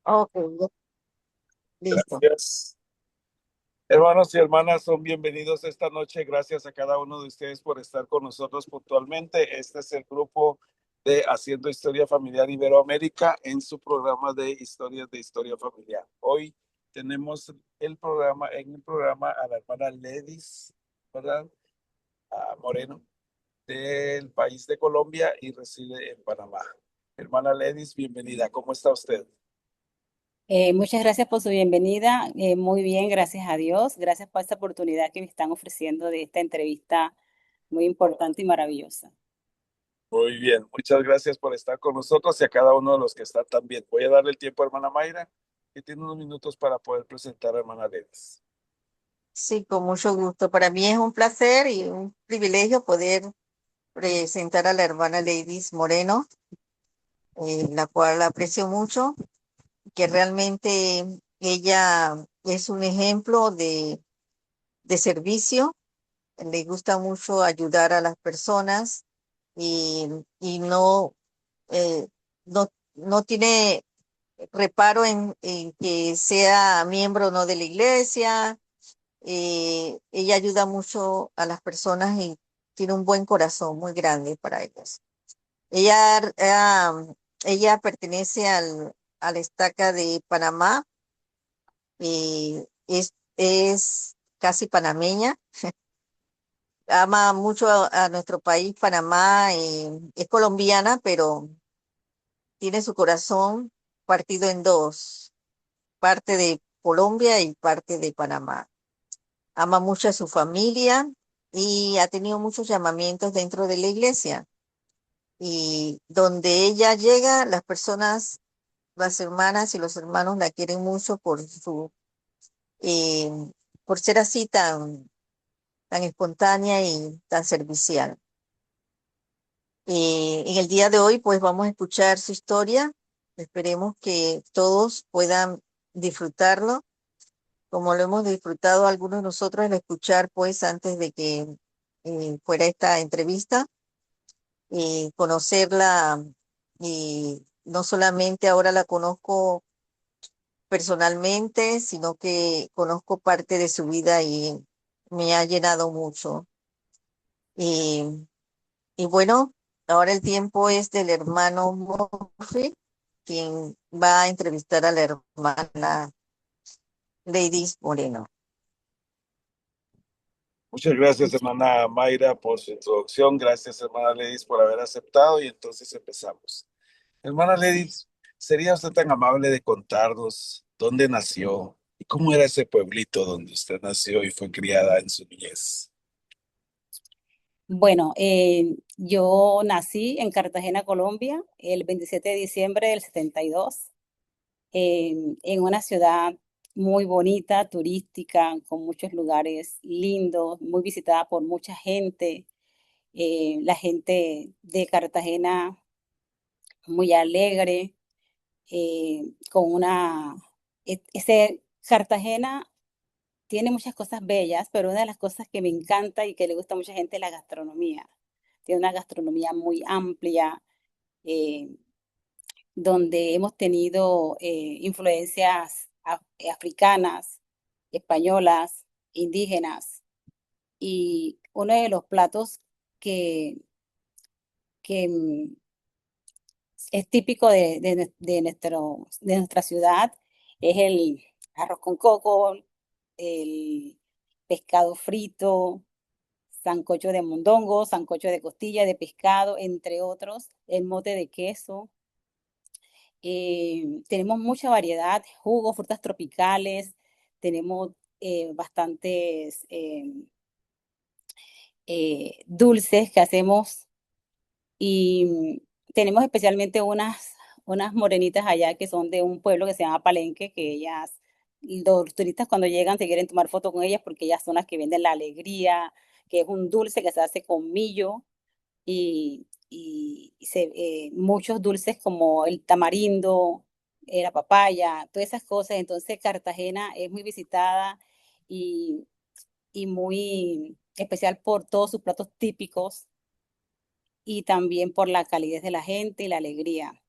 Ok, listo. Gracias. Hermanos y hermanas, son bienvenidos esta noche. Gracias a cada uno de ustedes por estar con nosotros puntualmente. Este es el grupo de Haciendo Historia Familiar Iberoamérica en su programa de historias de historia familiar. Hoy tenemos en el programa a la hermana Ledis, ¿verdad? Moreno, del país de Colombia y reside en Panamá. Hermana Ledis, bienvenida. ¿Cómo está usted? Muchas gracias por su bienvenida. Muy bien, gracias a Dios. Gracias por esta oportunidad que me están ofreciendo de esta entrevista muy importante y maravillosa. Muy bien, muchas gracias por estar con nosotros y a cada uno de los que están también. Voy a darle el tiempo a hermana Mayra, que tiene unos minutos para poder presentar a hermana Ledes. Sí, con mucho gusto. Para mí es un placer y un privilegio poder presentar a la hermana Ladies Moreno, la cual aprecio mucho, que realmente ella es un ejemplo de servicio. Le gusta mucho ayudar a las personas y eh, no tiene reparo en que sea miembro o no de la iglesia. Ella ayuda mucho a las personas y tiene un buen corazón muy grande para ellas. Ella, ella pertenece a la estaca de Panamá, es casi panameña, ama mucho a nuestro país, Panamá, es colombiana, pero tiene su corazón partido en dos, parte de Colombia y parte de Panamá. Ama mucho a su familia y ha tenido muchos llamamientos dentro de la iglesia. Y donde ella llega, las personas, las hermanas y los hermanos la quieren mucho eh, por ser así tan espontánea y tan servicial. En el día de hoy, pues vamos a escuchar su historia. Esperemos que todos puedan disfrutarlo, como lo hemos disfrutado algunos de nosotros al escuchar, pues antes de que fuera esta entrevista, conocerla, no solamente ahora la conozco personalmente, sino que conozco parte de su vida y me ha llenado mucho. Y, y bueno, ahora el tiempo es del hermano Murphy, quien va a entrevistar a la hermana Ladies Moreno. Muchas gracias, hermana Mayra, por su introducción. Gracias, hermana Ledis, por haber aceptado y entonces empezamos. Hermana Ledis, ¿sería usted tan amable de contarnos dónde nació y cómo era ese pueblito donde usted nació y fue criada en su niñez? Bueno, yo nací en Cartagena, Colombia, el 27 de diciembre del 72, en una ciudad muy bonita, turística, con muchos lugares lindos, muy visitada por mucha gente. La gente de Cartagena muy alegre, con una... Cartagena tiene muchas cosas bellas, pero una de las cosas que me encanta y que le gusta a mucha gente es la gastronomía. Tiene una gastronomía muy amplia, eh, donde hemos tenido influencias africanas, españolas, indígenas. Y uno de los platos que, que es típico de nuestra ciudad es el arroz con coco, el pescado frito, sancocho de mondongo, sancocho de costilla, de pescado, entre otros, el mote de queso. Tenemos mucha variedad, jugos, frutas tropicales, tenemos bastantes dulces que hacemos y tenemos especialmente unas morenitas allá que son de un pueblo que se llama Palenque, que ellas, los turistas cuando llegan se quieren tomar fotos con ellas porque ellas son las que venden la alegría, que es un dulce que se hace con millo y muchos dulces como el tamarindo, la papaya, todas esas cosas. Entonces Cartagena es muy visitada y, y muy especial por todos sus platos típicos y también por la calidez de la gente y la alegría.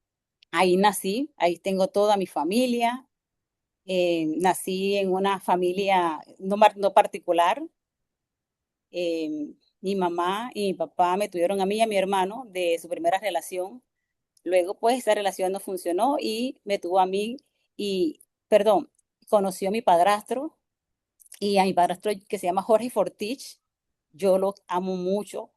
Ahí nací, ahí tengo toda mi familia. Nací en una familia no particular. Mi mamá y mi papá me tuvieron a mí y a mi hermano de su primera relación. Luego, pues, esa relación no funcionó y me tuvo a mí y, perdón, conoció a mi padrastro y a mi padrastro que se llama Jorge Fortich. Yo lo amo mucho,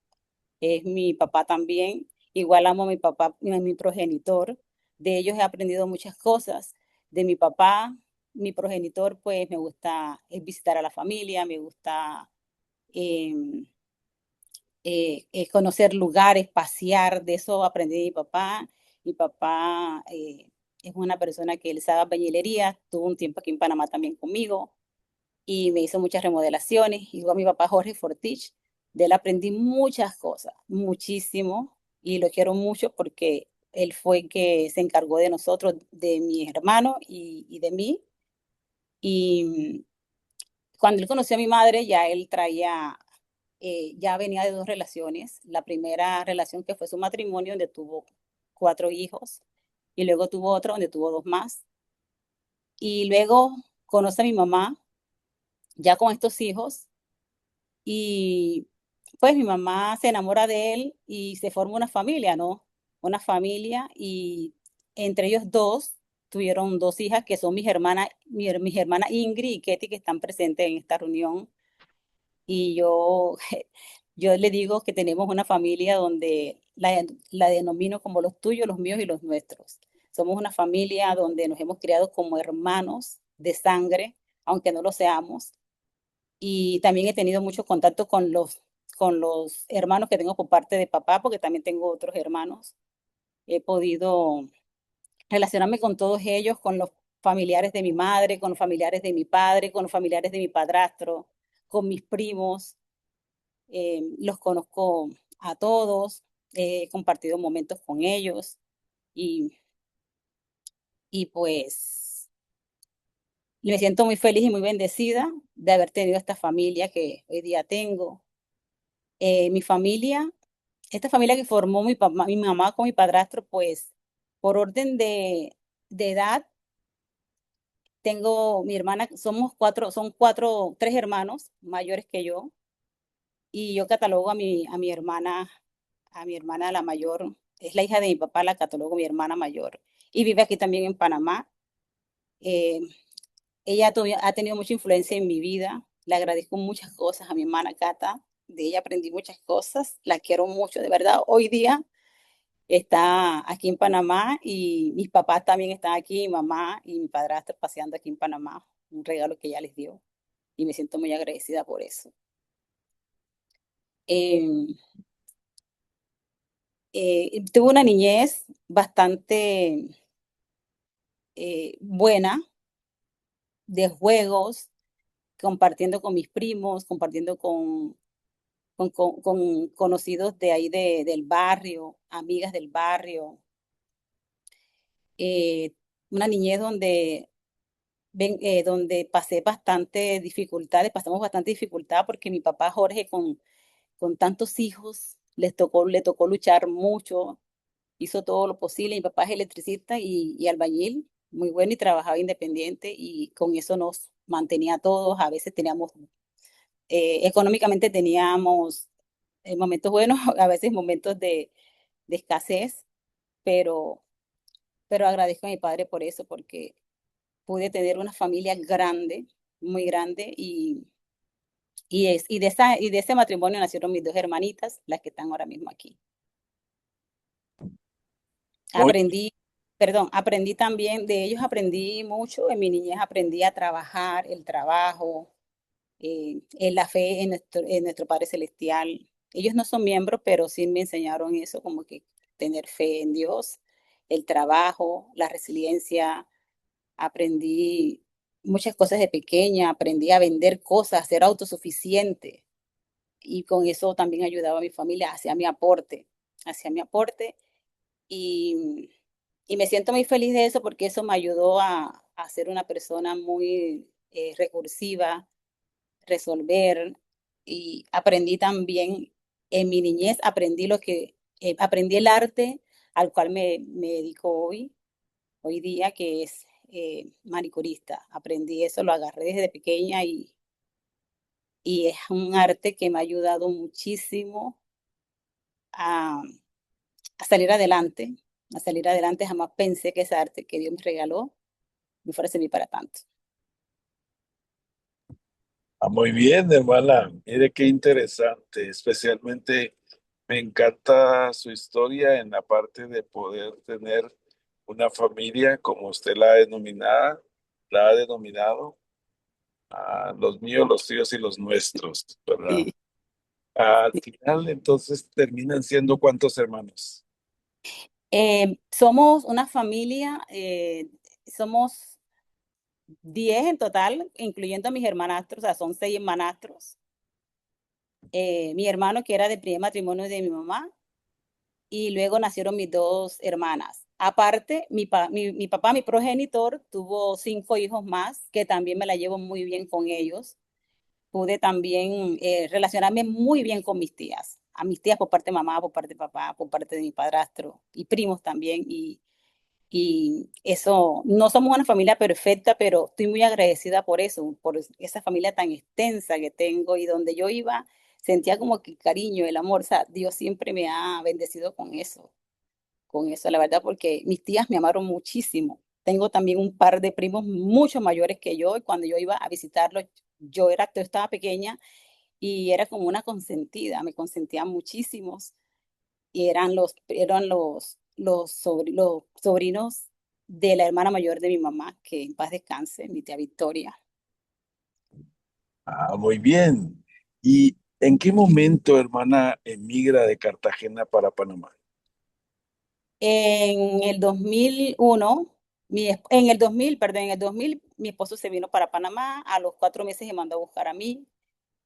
es mi papá también. Igual amo a mi papá, a mi progenitor. De ellos he aprendido muchas cosas. De mi papá, mi progenitor, pues me gusta visitar a la familia, me gusta em, conocer lugares, pasear. De eso aprendí de mi papá. Mi papá es una persona que él sabe bañilería, tuvo un tiempo aquí en Panamá también conmigo y me hizo muchas remodelaciones. Igual mi papá Jorge Fortich, de él aprendí muchas cosas, muchísimo, y lo quiero mucho porque él fue el que se encargó de nosotros, de mi hermano y de mí. Y cuando él conoció a mi madre, ya él traía, ya venía de dos relaciones. La primera relación que fue su matrimonio, donde tuvo 4 hijos, y luego tuvo otro donde tuvo dos más. Y luego conoce a mi mamá, ya con estos hijos, y pues mi mamá se enamora de él y se forma una familia, ¿no? Una familia y entre ellos dos tuvieron dos hijas que son mis hermanas Ingrid y Ketty que están presentes en esta reunión. Y yo, yo le digo que tenemos una familia donde la denomino como los tuyos, los míos y los nuestros. Somos una familia donde nos hemos criado como hermanos de sangre, aunque no lo seamos, y también he tenido mucho contacto con los hermanos que tengo por parte de papá, porque también tengo otros hermanos. He podido relacionarme con todos ellos, con los familiares de mi madre, con los familiares de mi padre, con los familiares de mi padrastro, con mis primos. Los conozco a todos, he compartido momentos con ellos y, y pues me siento muy feliz y muy bendecida de haber tenido esta familia que hoy día tengo. Mi familia, esta familia que formó mi mamá con mi padrastro, pues por orden de edad, tengo mi hermana, somos cuatro, son cuatro, tres hermanos mayores que yo, y yo catalogo a mi hermana la mayor, es la hija de mi papá, la catalogo mi hermana mayor, y vive aquí también en Panamá. Eh, ella ha tenido mucha influencia en mi vida, le agradezco muchas cosas a mi hermana Cata, de ella aprendí muchas cosas, la quiero mucho, de verdad, hoy día está aquí en Panamá y mis papás también están aquí, mi mamá y mi padrastro paseando aquí en Panamá, un regalo que ella les dio y me siento muy agradecida por eso. Eh, Tuve una niñez bastante buena, de juegos, compartiendo con mis primos, compartiendo con conocidos de ahí del barrio, amigas del barrio. Eh, una niñez donde pasé bastante dificultades, pasamos bastante dificultad porque mi papá Jorge con tantos hijos le tocó luchar mucho, hizo todo lo posible. Mi papá es electricista y albañil, muy bueno y trabajaba independiente y con eso nos mantenía a todos. A veces teníamos, económicamente teníamos momentos buenos, a veces momentos de escasez, pero, pero agradezco a mi padre por eso, porque pude tener una familia grande, muy grande y de ese matrimonio nacieron mis dos hermanitas, las que están ahora mismo aquí. Oye, Aprendí, aprendí también, de ellos aprendí mucho, en mi niñez aprendí a trabajar, el trabajo, en la fe en nuestro Padre Celestial. Ellos no son miembros, pero sí me enseñaron eso, como que tener fe en Dios, el trabajo, la resiliencia. Aprendí muchas cosas de pequeña, aprendí a vender cosas, a ser autosuficiente y con eso también ayudaba a mi familia, hacia mi aporte y, y me siento muy feliz de eso porque eso me ayudó a ser una persona muy recursiva, resolver y aprendí también en mi niñez, aprendí aprendí el arte al cual me dedico hoy. hoy día, que es manicurista. Aprendí eso, lo agarré desde pequeña y es un arte que me ha ayudado muchísimo a, a salir adelante, a salir adelante. Jamás pensé que esa arte que Dios me regaló me fuera a servir para tanto. Ah, muy bien, hermana. Mire qué interesante. Especialmente me encanta su historia en la parte de poder tener una familia como usted la ha denominado, los míos, los tuyos y los nuestros, ¿verdad? Sí. Al final, entonces, terminan siendo ¿cuántos hermanos? Somos una familia, somos 10 en total, incluyendo a mis hermanastros, o sea, son 6 hermanastros. Mi hermano, que era del primer matrimonio de mi mamá, y luego nacieron mis 2 hermanas. Aparte, mi papá, mi progenitor, tuvo 5 hijos más, que también me la llevo muy bien con ellos. Pude también relacionarme muy bien con mis tías, a mis tías por parte de mamá, por parte de papá, por parte de mi padrastro y primos también. Y eso, no somos una familia perfecta, pero estoy muy agradecida por eso, por esa familia tan extensa que tengo y donde yo iba, sentía como que el cariño, el amor, o sea, Dios siempre me ha bendecido con eso, la verdad, porque mis tías me amaron muchísimo. Tengo también un par de primos mucho mayores que yo y cuando yo iba a visitarlos, yo estaba pequeña y era como una consentida, me consentían muchísimos y los sobrinos de la hermana mayor de mi mamá, que en paz descanse, mi tía Victoria. Ah, muy bien. ¿Y en qué momento, hermana, emigra de Cartagena para Panamá? En el 2001, en el 2000, perdón, en el 2000, mi esposo se vino para Panamá, a los 4 meses me mandó a buscar a mí.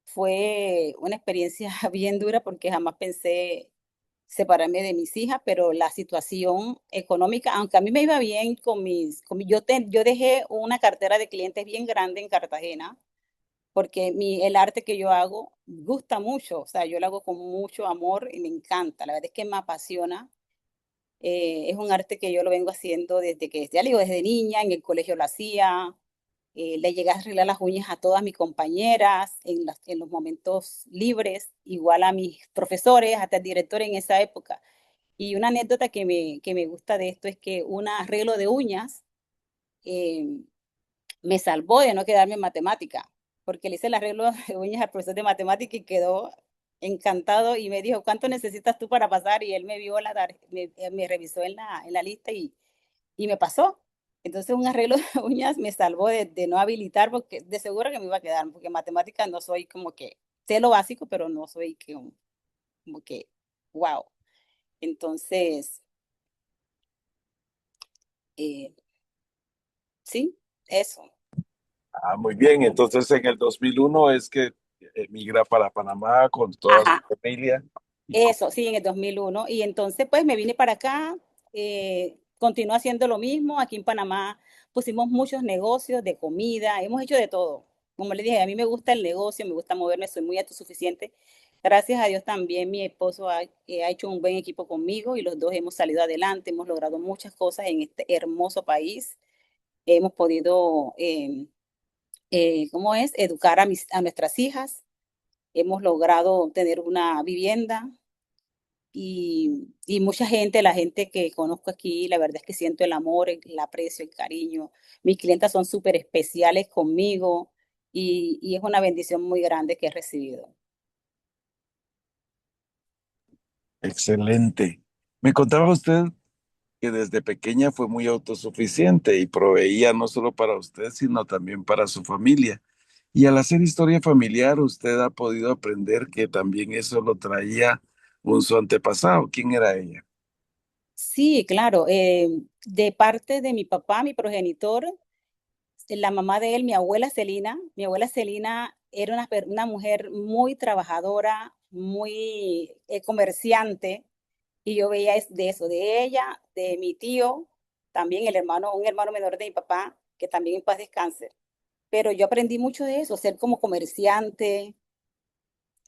Fue una experiencia bien dura porque jamás pensé separarme de mis hijas, pero la situación económica, aunque a mí me iba bien yo dejé una cartera de clientes bien grande en Cartagena, porque el arte que yo hago gusta mucho, o sea, yo lo hago con mucho amor y me encanta, la verdad es que me apasiona. Es un arte que yo lo vengo haciendo desde que, ya le digo, desde niña, en el colegio lo hacía, le llegué a arreglar las uñas a todas mis compañeras en los momentos libres, igual a mis profesores, hasta el director en esa época. Y una anécdota que me gusta de esto es que un arreglo de uñas eh, me salvó de no quedarme en matemática, porque le hice el arreglo de uñas al profesor de matemática y quedó encantado y me dijo, ¿cuánto necesitas tú para pasar? Y él me vio me revisó en la lista y me pasó. Entonces un arreglo de uñas me salvó de no habilitar, porque de seguro que me iba a quedar, porque en matemáticas no soy como que, sé lo básico, pero no soy como que, wow. Entonces, eh, sí, eso. Ah, muy bien. Entonces, en el 2001 es que emigra para Panamá con toda su Ajá, familia. Y eso, sí, en el 2001. Y entonces, pues me vine para acá, continué haciendo lo mismo. Aquí en Panamá pusimos muchos negocios de comida, hemos hecho de todo. Como le dije, a mí me gusta el negocio, me gusta moverme, soy muy autosuficiente. Gracias a Dios también mi esposo ha hecho un buen equipo conmigo y los dos hemos salido adelante, hemos logrado muchas cosas en este hermoso país. Hemos podido, ¿cómo es?, educar a nuestras hijas. Hemos logrado tener una vivienda y mucha gente, la gente que conozco aquí, la verdad es que siento el amor, el aprecio, el cariño. Mis clientas son súper especiales conmigo y es una bendición muy grande que he recibido. excelente. Me contaba usted que desde pequeña fue muy autosuficiente y proveía no solo para usted, sino también para su familia. Y al hacer historia familiar, usted ha podido aprender que también eso lo traía su antepasado. ¿Quién era ella? Sí, claro, de parte de mi papá, mi progenitor, la mamá de él, mi abuela Celina era una mujer muy trabajadora, muy comerciante, y yo veía de eso, de ella, de mi tío, también un hermano menor de mi papá, que también en paz descanse. Pero yo aprendí mucho de eso, ser como comerciante,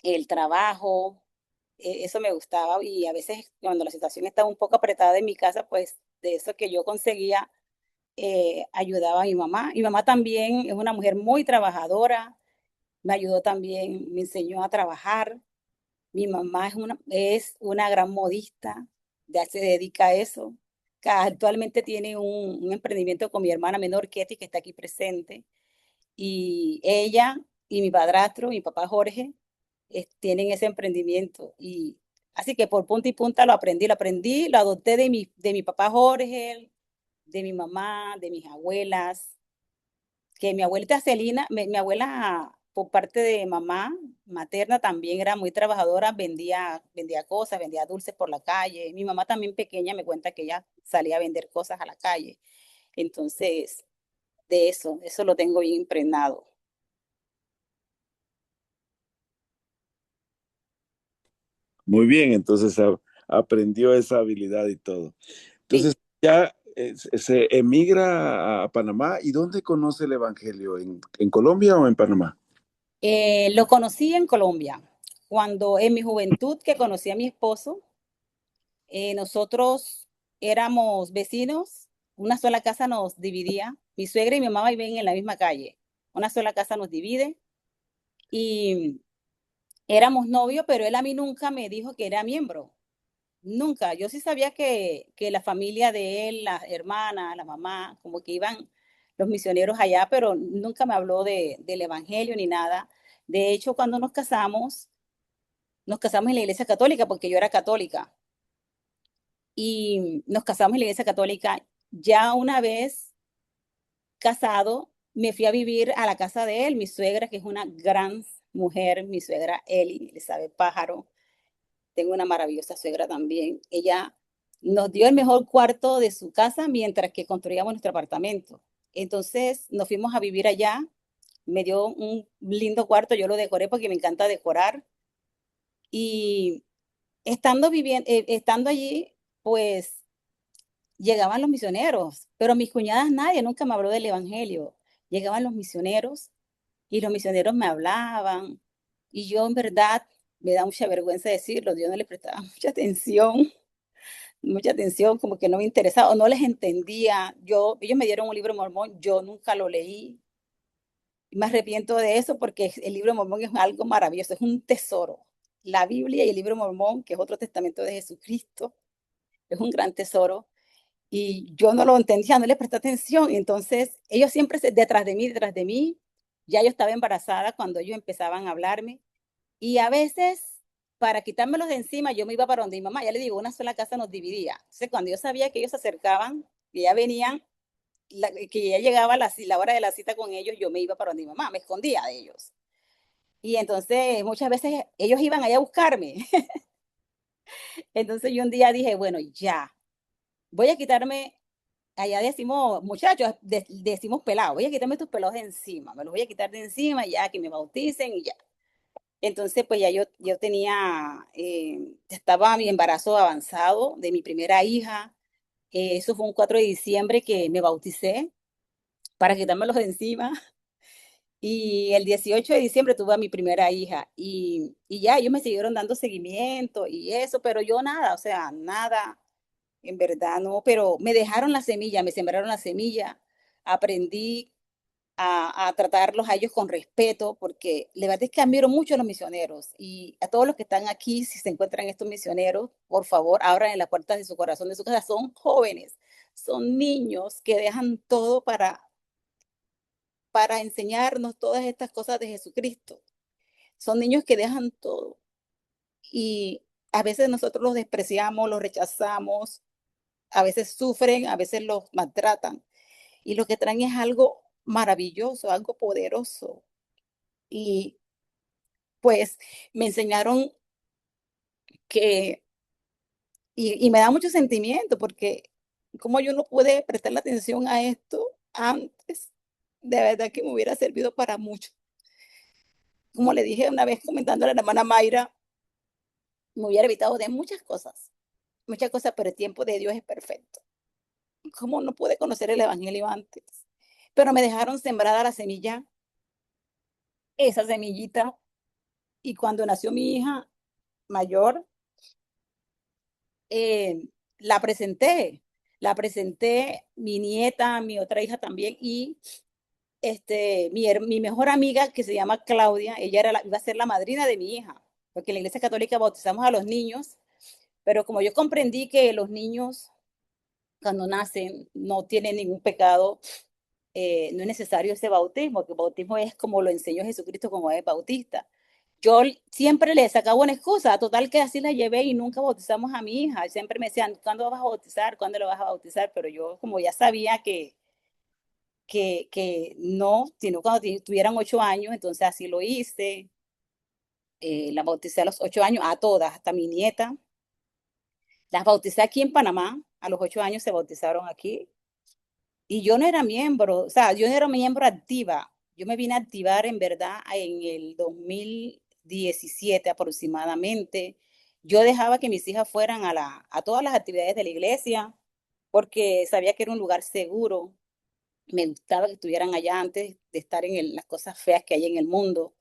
el trabajo, eso me gustaba y a veces cuando la situación estaba un poco apretada en mi casa, pues de eso que yo conseguía ayudaba a mi mamá. Mi mamá también es una mujer muy trabajadora, me ayudó también, me enseñó a trabajar. Mi mamá es una gran modista, ya se dedica a eso. Actualmente tiene un emprendimiento con mi hermana menor, Ketty, que está aquí presente. Y ella y mi padrastro, mi papá Jorge, tienen ese emprendimiento. Y así que por punta y punta lo adopté de mi papá Jorge, de mi mamá, de mis abuelas, que mi abuelita Celina, mi abuela por parte de mamá materna también era muy trabajadora, vendía cosas, vendía dulces por la calle. Mi mamá también pequeña me cuenta que ella salía a vender cosas a la calle. Entonces, de eso lo tengo bien impregnado. Muy bien, entonces aprendió esa habilidad y todo. Sí. Entonces ya se emigra a Panamá. ¿Y dónde conoce el Evangelio? ¿En Colombia o en Panamá? Lo conocí en Colombia, cuando en mi juventud que conocí a mi esposo, nosotros éramos vecinos, una sola casa nos dividía, mi suegra y mi mamá viven en la misma calle, una sola casa nos divide y éramos novios, pero él a mí nunca me dijo que era miembro, nunca. Yo sí sabía que la familia de él, las hermanas, la mamá, como que iban los misioneros allá, pero nunca me habló del evangelio ni nada. De hecho, cuando nos casamos en la iglesia católica porque yo era católica y nos casamos en la iglesia católica. Ya una vez casado, me fui a vivir a la casa de él, mi suegra, que es una gran mujer, mi suegra Eli Elizabeth Pájaro. Tengo una maravillosa suegra también. Ella nos dio el mejor cuarto de su casa mientras que construíamos nuestro apartamento. Entonces nos fuimos a vivir allá. Me dio un lindo cuarto, yo lo decoré porque me encanta decorar. Y estando allí, pues llegaban los misioneros, pero mis cuñadas nadie nunca me habló del evangelio. Llegaban los misioneros y los misioneros me hablaban y yo en verdad me da mucha vergüenza decirlo, yo no le prestaba mucha atención, como que no me interesaba o no les entendía. Ellos me dieron un libro mormón, yo nunca lo leí. Me arrepiento de eso porque el libro mormón es algo maravilloso, es un tesoro. La Biblia y el libro mormón, que es otro testamento de Jesucristo, es un gran tesoro y yo no lo entendía, no le presté atención. Y entonces ellos siempre detrás de mí, ya yo estaba embarazada cuando ellos empezaban a hablarme y a veces para quitármelos de encima yo me iba para donde mi mamá, ya le digo, una sola casa nos dividía. Entonces cuando yo sabía que ellos se acercaban, que ya venían, que ya llegaba la hora de la cita con ellos, yo me iba para donde mi mamá, me escondía de ellos. Y entonces muchas veces ellos iban allá a buscarme. Entonces yo un día dije, bueno, ya, voy a quitarme, allá decimos, muchachos, decimos pelados, voy a quitarme estos pelados de encima, me los voy a quitar de encima ya que me bauticen y ya. Entonces, pues ya yo estaba mi embarazo avanzado de mi primera hija. Eso fue un 4 de diciembre que me bauticé para quitármelos de encima. Y el 18 de diciembre tuve a mi primera hija y ya ellos me siguieron dando seguimiento y eso, pero yo nada, o sea, nada, en verdad no, pero me dejaron la semilla, me sembraron la semilla, aprendí a tratarlos a ellos con respeto, porque la verdad es que admiro mucho a los misioneros y a todos los que están aquí, si se encuentran estos misioneros, por favor, abran las puertas de su corazón, de su casa. Son jóvenes, son niños que dejan todo para enseñarnos todas estas cosas de Jesucristo. Son niños que dejan todo y a veces nosotros los despreciamos, los rechazamos, a veces sufren, a veces los maltratan y lo que traen es algo maravilloso, algo poderoso. Y pues me enseñaron que, y me da mucho sentimiento porque como yo no pude prestarle atención a esto antes, de verdad que me hubiera servido para mucho. Como le dije una vez comentando a la hermana Mayra, me hubiera evitado de muchas cosas, pero el tiempo de Dios es perfecto. Como no pude conocer el Evangelio antes, pero me dejaron sembrada la semilla, esa semillita, y cuando nació mi hija mayor, la presenté. La presenté, mi nieta, mi otra hija también, y mi mejor amiga, que se llama Claudia, ella iba a ser la madrina de mi hija, porque en la iglesia católica bautizamos a los niños, pero como yo comprendí que los niños cuando nacen no tienen ningún pecado, no es necesario ese bautismo, que el bautismo es como lo enseñó Jesucristo como es bautista. Yo siempre le sacaba una excusa, total que así la llevé y nunca bautizamos a mi hija. Siempre me decían, ¿cuándo vas a bautizar? ¿Cuándo lo vas a bautizar? Pero yo como ya sabía que no, sino cuando tuvieran 8 años, entonces así lo hice. La bauticé a los 8 años, a todas, hasta mi nieta. Las bauticé aquí en Panamá, a los 8 años se bautizaron aquí. Y yo no era miembro, o sea, yo no era miembro activa. Yo me vine a activar en verdad en el 2017 aproximadamente. Yo dejaba que mis hijas fueran a todas las actividades de la iglesia porque sabía que era un lugar seguro. Me gustaba que estuvieran allá antes de estar en las cosas feas que hay en el mundo.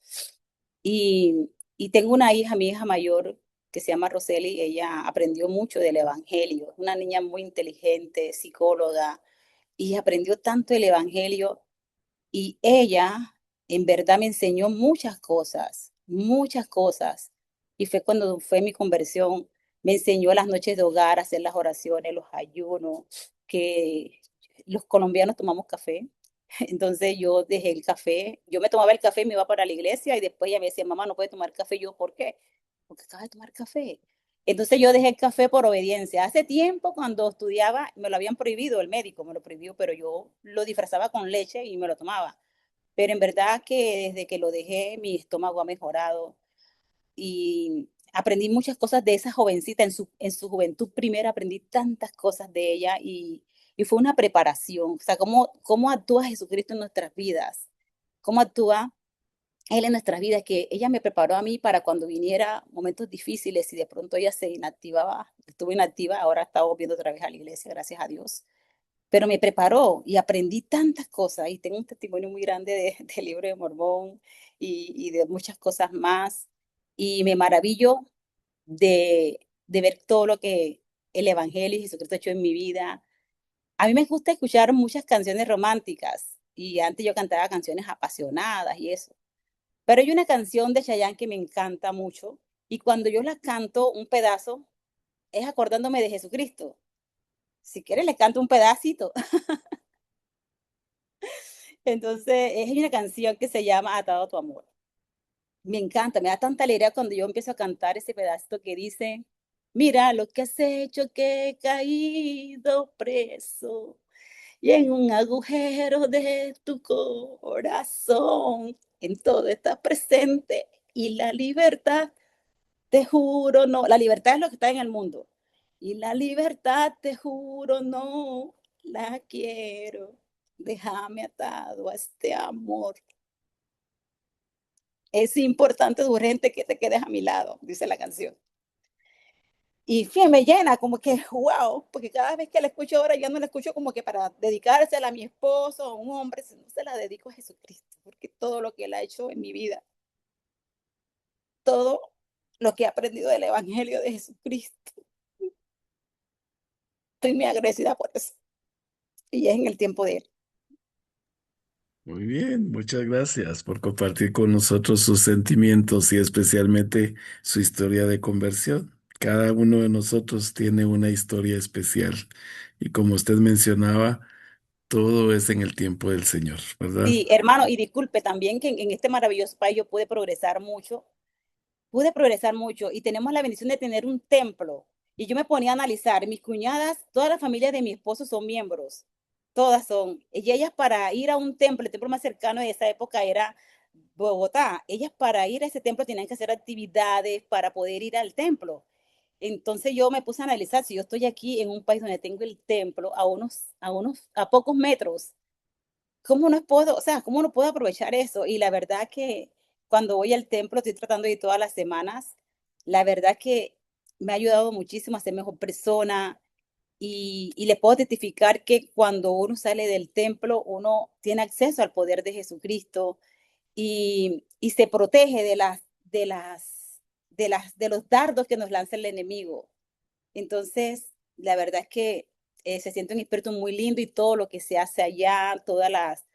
Y tengo una hija, mi hija mayor, que se llama Roseli. Ella aprendió mucho del Evangelio. Es una niña muy inteligente, psicóloga, y aprendió tanto el Evangelio. Y ella en verdad me enseñó muchas cosas, muchas cosas. Y fue cuando fue mi conversión. Me enseñó las noches de hogar, hacer las oraciones, los ayunos, que los colombianos tomamos café. Entonces yo dejé el café, yo me tomaba el café y me iba para la iglesia y después ella me decía, mamá, no puedes tomar café. Yo, ¿por qué? Porque acabas de tomar café. Entonces yo dejé el café por obediencia. Hace tiempo cuando estudiaba me lo habían prohibido, el médico me lo prohibió, pero yo lo disfrazaba con leche y me lo tomaba. Pero en verdad que desde que lo dejé mi estómago ha mejorado y aprendí muchas cosas de esa jovencita en su juventud primera, aprendí tantas cosas de ella y fue una preparación. O sea, cómo actúa Jesucristo en nuestras vidas, cómo actúa Él en nuestras vidas, que ella me preparó a mí para cuando viniera momentos difíciles y de pronto ella se inactivaba, estuvo inactiva, ahora está volviendo otra vez a la iglesia, gracias a Dios. Pero me preparó y aprendí tantas cosas y tengo un testimonio muy grande del libro de Mormón y de muchas cosas más. Y me maravillo de ver todo lo que el Evangelio y Jesucristo ha hecho en mi vida. A mí me gusta escuchar muchas canciones románticas y antes yo cantaba canciones apasionadas y eso. Pero hay una canción de Chayanne que me encanta mucho y cuando yo la canto un pedazo es acordándome de Jesucristo. Si quieres le canto un pedacito. Entonces es una canción que se llama Atado a tu amor. Me encanta, me da tanta alegría cuando yo empiezo a cantar ese pedacito que dice, mira lo que has hecho, que he caído preso y en un agujero de tu corazón, en todo estás presente y la libertad, te juro, no, la libertad es lo que está en el mundo. Y la libertad, te juro, no la quiero. Déjame atado a este amor. Es importante, urgente que te quedes a mi lado, dice la canción. Y sí, me llena como que, wow, porque cada vez que la escucho ahora ya no la escucho como que para dedicársela a mi esposo o a un hombre, sino se la dedico a Jesucristo, porque todo lo que él ha hecho en mi vida, todo lo que he aprendido del Evangelio de Jesucristo, estoy muy agradecida por eso. Y es en el tiempo de él. Muy bien, muchas gracias por compartir con nosotros sus sentimientos y especialmente su historia de conversión. Cada uno de nosotros tiene una historia especial y como usted mencionaba, todo es en el tiempo del Señor, ¿verdad? Sí, hermano, y disculpe también que en este maravilloso país yo pude progresar mucho y tenemos la bendición de tener un templo. Y yo me ponía a analizar, mis cuñadas, toda la familia de mi esposo son miembros, todas son. Y ellas para ir a un templo, el templo más cercano de esa época era Bogotá. Ellas para ir a ese templo tenían que hacer actividades para poder ir al templo. Entonces yo me puse a analizar si yo estoy aquí en un país donde tengo el templo a pocos metros. ¿Cómo no puedo, o sea, cómo no puedo aprovechar eso? Y la verdad que cuando voy al templo, estoy tratando de ir todas las semanas, la verdad que me ha ayudado muchísimo a ser mejor persona y le puedo testificar que cuando uno sale del templo, uno tiene acceso al poder de Jesucristo y se protege de los dardos que nos lanza el enemigo. Entonces, la verdad es que se siente un espíritu muy lindo y todo lo que se hace allá, todas las,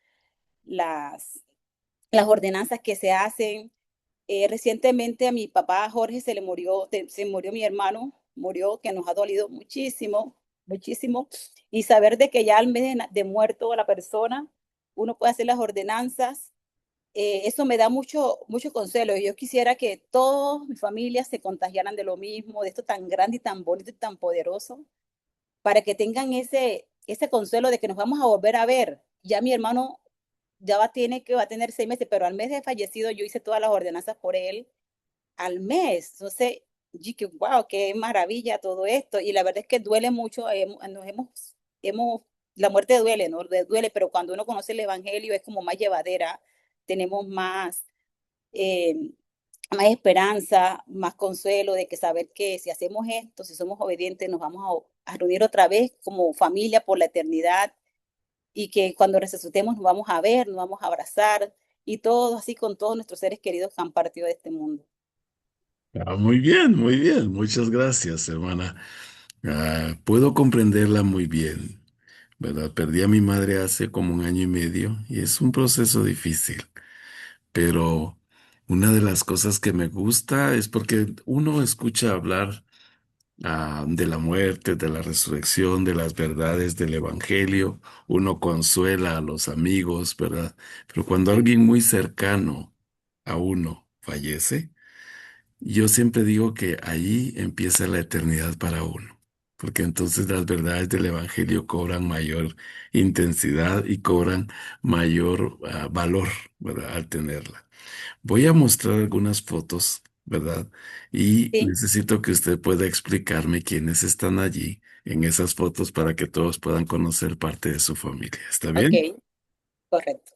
las ordenanzas que se hacen. Recientemente a mi papá Jorge se murió mi hermano, murió, que nos ha dolido muchísimo, muchísimo. Y saber de que ya al mes de muerto la persona, uno puede hacer las ordenanzas, eso me da mucho, mucho consuelo. Yo quisiera que todas mis familias se contagiaran de lo mismo, de esto tan grande y tan bonito y tan poderoso, para que tengan ese consuelo de que nos vamos a volver a ver. Ya mi hermano va a tener 6 meses, pero al mes de fallecido yo hice todas las ordenanzas por él al mes. Entonces, yo que wow, qué maravilla todo esto. Y la verdad es que duele mucho, hemos, la muerte duele, ¿no? Duele, pero cuando uno conoce el evangelio es como más llevadera, tenemos eh, más esperanza, más consuelo de que saber que si hacemos esto, si somos obedientes, nos vamos a reunir otra vez como familia por la eternidad y que cuando resucitemos nos vamos a ver, nos vamos a abrazar y todo así con todos nuestros seres queridos que han partido de este mundo. Muy bien, muy bien. Muchas gracias, hermana. Puedo comprenderla muy bien, ¿verdad? Perdí a mi madre hace como 1 año y medio y es un proceso difícil, pero una de las cosas que me gusta es porque uno escucha hablar de la muerte, de la resurrección, de las verdades del Evangelio, uno consuela a los amigos, ¿verdad? Pero cuando alguien muy cercano a uno fallece, yo siempre digo que allí empieza la eternidad para uno, porque entonces las verdades del Evangelio cobran mayor intensidad y cobran mayor valor, ¿verdad? Al tenerla. Voy a mostrar algunas fotos, ¿verdad? Y Sí, necesito que usted pueda explicarme quiénes están allí en esas fotos para que todos puedan conocer parte de su familia. ¿Está bien? ok, correcto.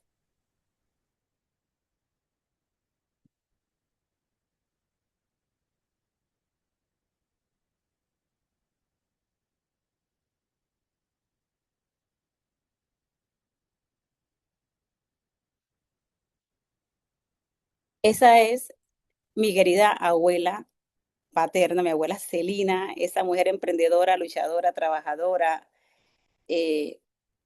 Esa es mi querida abuela paterna, mi abuela Celina, esa mujer emprendedora, luchadora, trabajadora. eh,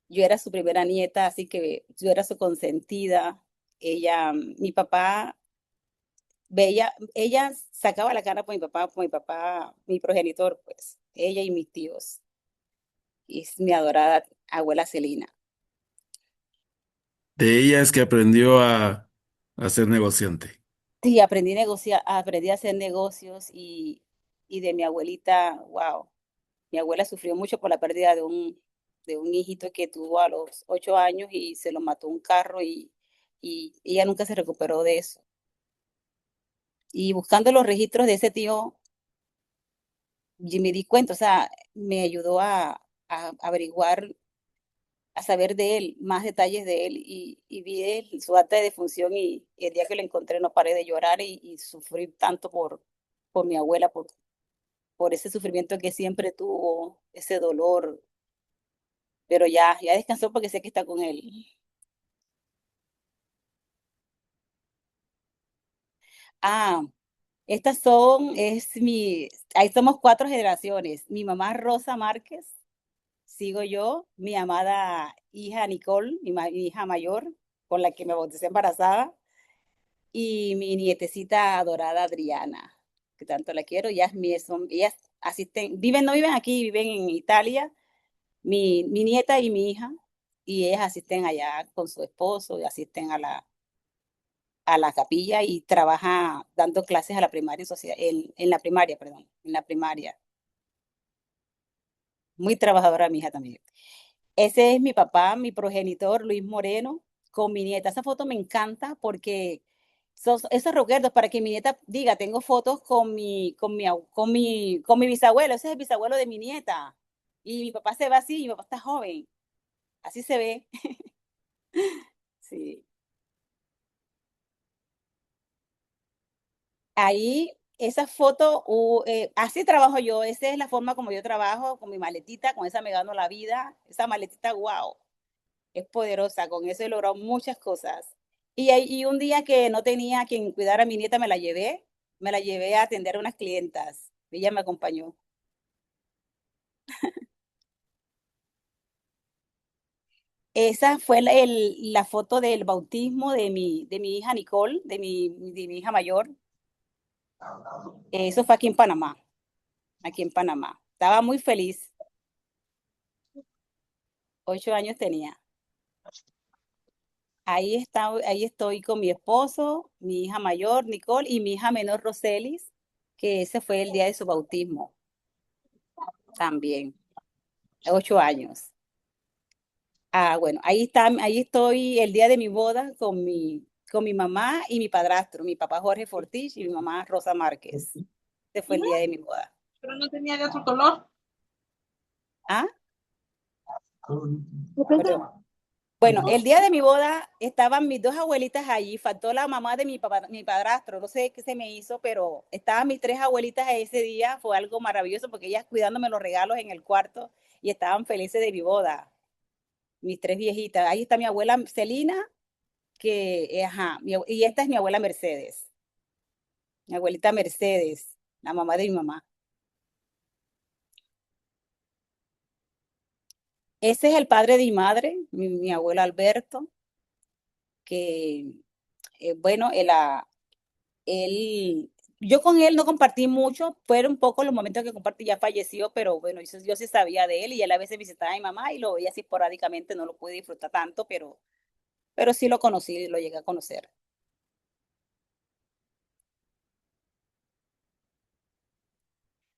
yo era su primera nieta, así que yo era su consentida. Mi papá ella sacaba la cara por mi papá, mi progenitor, pues, ella y mis tíos. Y es mi adorada abuela Celina. De ella es que aprendió a ser negociante. Sí, aprendí a negociar, aprendí a hacer negocios y de mi abuelita, wow. Mi abuela sufrió mucho por la pérdida de un hijito que tuvo a los 8 años y se lo mató un carro y ella nunca se recuperó de eso. Y buscando los registros de ese tío, y me di cuenta, o sea, me ayudó a averiguar, a saber de él, más detalles de él y vi su acta de defunción y el día que lo encontré no paré de llorar y sufrir tanto por mi abuela, por ese sufrimiento que siempre tuvo, ese dolor, pero ya descansó porque sé que está con él. Ah, ahí somos 4 generaciones. Mi mamá Rosa Márquez, sigo yo, mi amada hija Nicole, mi hija mayor, con la que me bauticé embarazada, y mi nietecita adorada Adriana, que tanto la quiero. Ellas no viven aquí, viven en Italia, mi nieta y mi hija, y ellas asisten allá con su esposo, y asisten a la capilla y trabaja dando clases a la primaria en la primaria, perdón, en la primaria. Muy trabajadora mi hija también. Ese es mi papá, mi progenitor, Luis Moreno, con mi nieta. Esa foto me encanta porque esos recuerdos para que mi nieta diga, tengo fotos con mi bisabuelo, ese es el bisabuelo de mi nieta. Y mi papá se ve así, mi papá está joven, así se ve. Sí. Ahí, esa foto, así trabajo yo, esa es la forma como yo trabajo, con mi maletita, con esa me gano la vida, esa maletita, wow, es poderosa, con eso he logrado muchas cosas. Y un día que no tenía quien cuidara a mi nieta, me la llevé a atender a unas clientas, ella me acompañó. Esa fue la foto del bautismo de mi hija Nicole, de mi hija mayor. Eso fue aquí en Panamá, aquí en Panamá. Estaba muy feliz. 8 años tenía. Ahí estoy con mi esposo, mi hija mayor, Nicole, y mi hija menor, Roselis, que ese fue el día de su bautismo también, 8 años. Ah, bueno, ahí estoy el día de mi boda con mi mamá y mi padrastro, mi papá Jorge Fortich y mi mamá Rosa Márquez. Ese fue el día de mi boda. Pero no tenía de otro color. Ah, Depende. bueno, el día de mi boda estaban mis dos abuelitas allí, faltó la mamá de mi papá, mi padrastro, no sé qué se me hizo, pero estaban mis tres abuelitas ese día, fue algo maravilloso porque ellas cuidándome los regalos en el cuarto y estaban felices de mi boda, mis tres viejitas. Ahí está mi abuela Celina, ajá, y esta es mi abuela Mercedes, mi abuelita Mercedes, la mamá de mi mamá. Ese es el padre de mi madre, mi abuelo Alberto, que, bueno, él, yo con él no compartí mucho, fueron pocos los momentos que compartí, ya falleció, pero bueno, yo sí sabía de él y él a veces visitaba a mi mamá y lo veía así esporádicamente, no lo pude disfrutar tanto, pero sí lo conocí, lo llegué a conocer.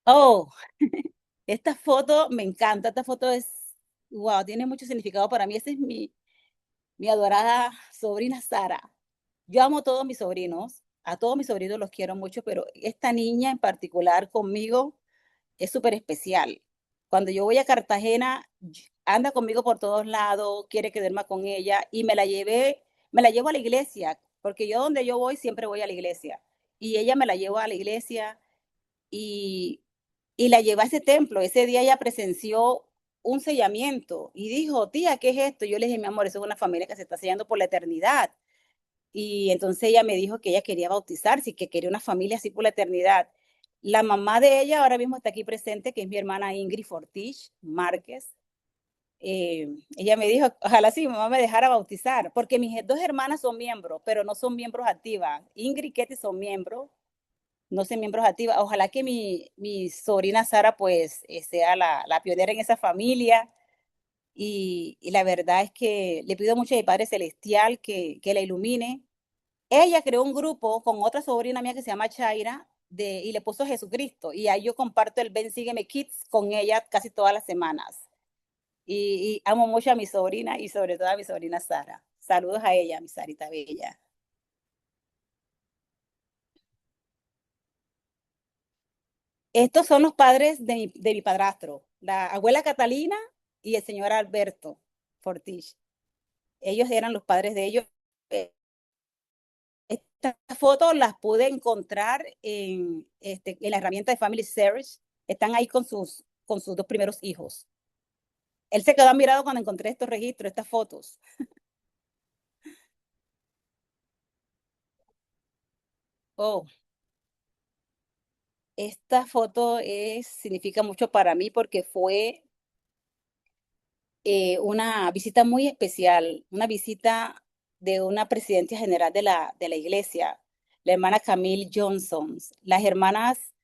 Oh, esta foto me encanta, esta foto es, wow, tiene mucho significado para mí, esa es mi adorada sobrina Sara. Yo amo a todos mis sobrinos los quiero mucho, pero esta niña en particular conmigo es súper especial. Cuando yo voy a Cartagena, anda conmigo por todos lados, quiere que duerma con ella y me la llevo a la iglesia, porque yo donde yo voy siempre voy a la iglesia. Y ella me la llevó a la iglesia y, y la llevé a ese templo. Ese día ella presenció un sellamiento y dijo, tía, ¿qué es esto? Yo le dije, mi amor, eso es una familia que se está sellando por la eternidad. Y entonces ella me dijo que ella quería bautizarse y que quería una familia así por la eternidad. La mamá de ella ahora mismo está aquí presente, que es mi hermana Ingrid Fortich Márquez. Ella me dijo, ojalá sí, mi mamá me dejara bautizar, porque mis dos hermanas son miembros, pero no son miembros activas. Ingrid y Ketty son miembros, no son miembros activas. Ojalá que mi sobrina Sara pues sea la pionera en esa familia. Y la verdad es que le pido mucho a mi Padre Celestial que la ilumine. Ella creó un grupo con otra sobrina mía que se llama Chaira y le puso Jesucristo. Y ahí yo comparto el Ven Sígueme Kids con ella casi todas las semanas. Y amo mucho a mi sobrina y sobre todo a mi sobrina Sara. Saludos a ella, mi Sarita Bella. Estos son los padres de mi padrastro, la abuela Catalina y el señor Alberto Fortich. Ellos eran los padres de ellos. Estas fotos las pude encontrar en la herramienta de Family Search. Están ahí con sus dos primeros hijos. Él se quedó admirado cuando encontré estos registros, estas fotos. Oh, esta foto significa mucho para mí porque fue una visita muy especial, una visita de una presidencia general de la iglesia, la hermana Camille Johnson. Las hermanas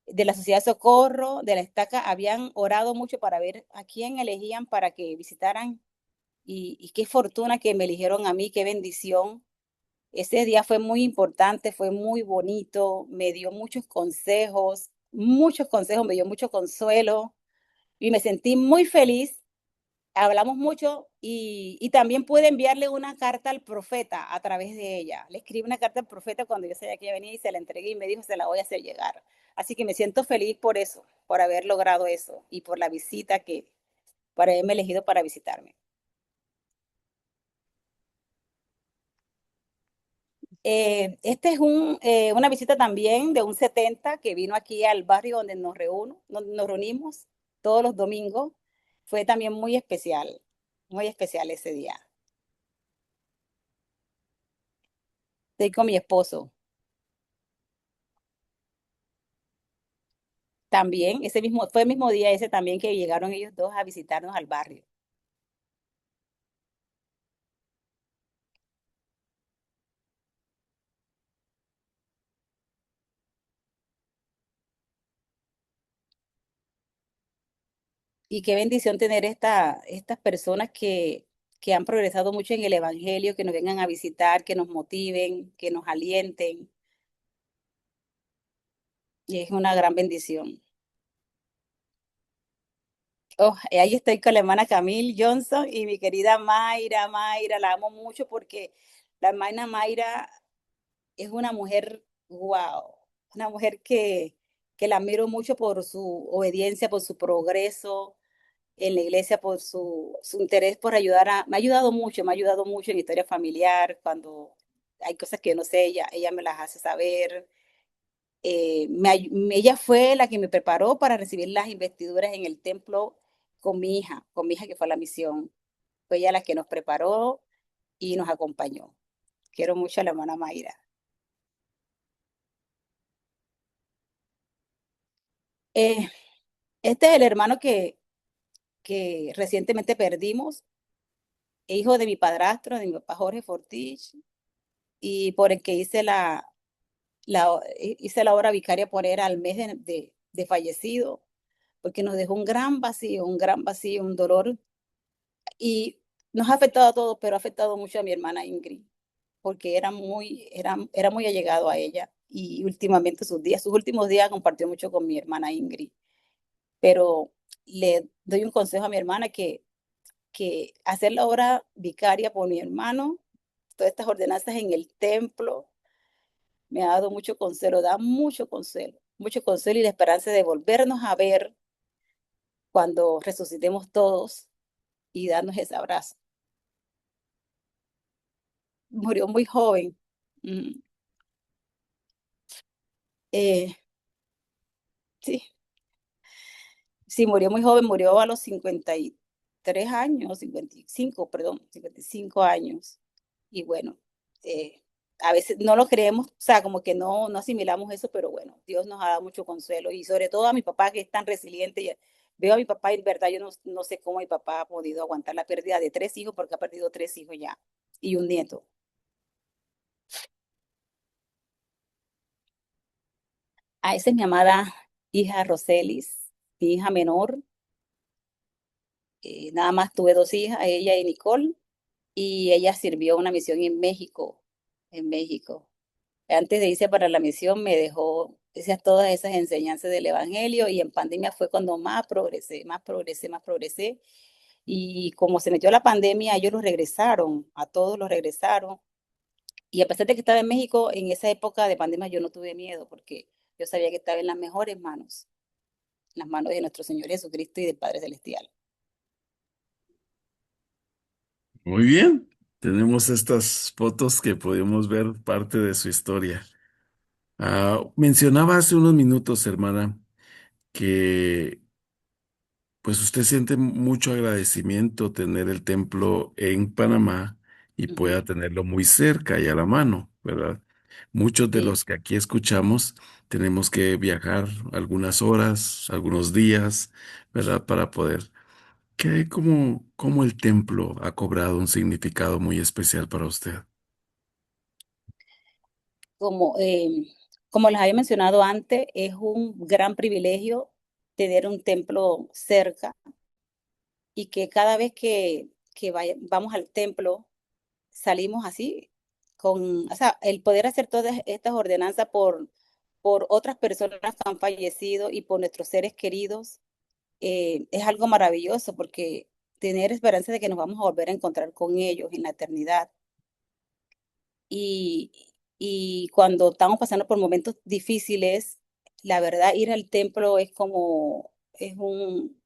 de la Sociedad de Socorro, de la Estaca, habían orado mucho para ver a quién elegían para que visitaran y qué fortuna que me eligieron a mí, qué bendición. Ese día fue muy importante, fue muy bonito, me dio muchos consejos, me dio mucho consuelo y me sentí muy feliz. Hablamos mucho y también pude enviarle una carta al profeta a través de ella. Le escribí una carta al profeta cuando yo sabía que ella venía y se la entregué y me dijo, se la voy a hacer llegar. Así que me siento feliz por eso, por haber logrado eso y por la visita por haberme elegido para visitarme. Este es una visita también de un 70 que vino aquí al barrio donde nos reunimos todos los domingos. Fue también muy especial ese día. Estoy con mi esposo. También, fue el mismo día ese también que llegaron ellos dos a visitarnos al barrio. Y qué bendición tener estas personas que han progresado mucho en el Evangelio, que nos vengan a visitar, que nos motiven, que nos alienten. Y es una gran bendición. Oh, ahí estoy con la hermana Camille Johnson y mi querida Mayra. Mayra, la amo mucho porque la hermana Mayra es una mujer, wow, una mujer que la admiro mucho por su obediencia, por su progreso en la iglesia, por su interés por ayudar me ha ayudado mucho en historia familiar, cuando hay cosas que no sé, ella me las hace saber. Ella fue la que me preparó para recibir las investiduras en el templo con mi hija que fue a la misión. Fue ella la que nos preparó y nos acompañó. Quiero mucho a la hermana Mayra. Eh, este es el hermano que recientemente perdimos, hijo de mi padrastro, de mi papá Jorge Fortich, y por el que hice la obra vicaria por él al mes de fallecido, porque nos dejó un gran vacío, un dolor, y nos ha afectado a todos, pero ha afectado mucho a mi hermana Ingrid, porque era muy allegado a ella, y últimamente sus últimos días compartió mucho con mi hermana Ingrid, pero le doy un consejo a mi hermana que hacer la obra vicaria por mi hermano, todas estas ordenanzas en el templo, me ha dado da mucho consuelo y la esperanza de volvernos a ver cuando resucitemos todos y darnos ese abrazo. Murió muy joven. Mm, eh, sí, sí, murió muy joven, murió a los 53 años, 55, perdón, 55 años. Y bueno, eh, a veces no lo creemos, o sea, como que no asimilamos eso, pero bueno, Dios nos ha dado mucho consuelo y sobre todo a mi papá que es tan resiliente. Veo a mi papá y en verdad yo no sé cómo mi papá ha podido aguantar la pérdida de 3 hijos porque ha perdido 3 hijos ya y un nieto. A esa es mi amada hija Roselis, mi hija menor. Nada más tuve 2 hijas, ella y Nicole, y ella sirvió una misión en México, en México. Antes de irse para la misión me dejó todas esas enseñanzas del Evangelio y en pandemia fue cuando más progresé, más progresé, más progresé. Y como se metió la pandemia, ellos los regresaron, a todos los regresaron. Y a pesar de que estaba en México, en esa época de pandemia yo no tuve miedo porque yo sabía que estaba en las mejores manos, en las manos de nuestro Señor Jesucristo y del Padre Celestial. Muy bien. Tenemos estas fotos que podemos ver parte de su historia. Mencionaba hace unos minutos, hermana, que pues usted siente mucho agradecimiento tener el templo en Panamá y pueda Ujú. tenerlo muy cerca y a la mano, ¿verdad? Muchos de Sí. los que aquí escuchamos tenemos que viajar algunas horas, algunos días, ¿verdad? Para poder. ¿Cómo el templo ha cobrado un significado muy especial para usted? Como, como les había mencionado antes, es un gran privilegio tener un templo cerca y que cada vez vamos al templo salimos así, o sea, el poder hacer todas estas ordenanzas por otras personas que han fallecido y por nuestros seres queridos, es algo maravilloso porque tener esperanza de que nos vamos a volver a encontrar con ellos en la eternidad. Y, y cuando estamos pasando por momentos difíciles, la verdad, ir al templo es como, es un,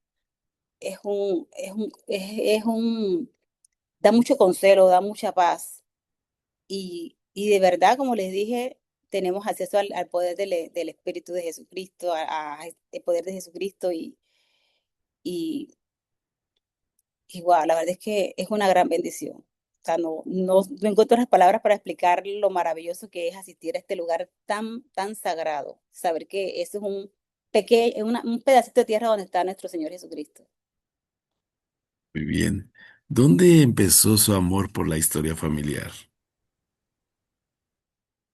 da mucho consuelo, da mucha paz. Y de verdad, como les dije, tenemos acceso al poder del Espíritu de Jesucristo, el poder de Jesucristo y, y wow, la verdad es que es una gran bendición. O sea, no encuentro las palabras para explicar lo maravilloso que es asistir a este lugar tan sagrado. Saber que eso es un pedacito de tierra donde está nuestro Señor Jesucristo. Muy bien. ¿Dónde empezó su amor por la historia familiar?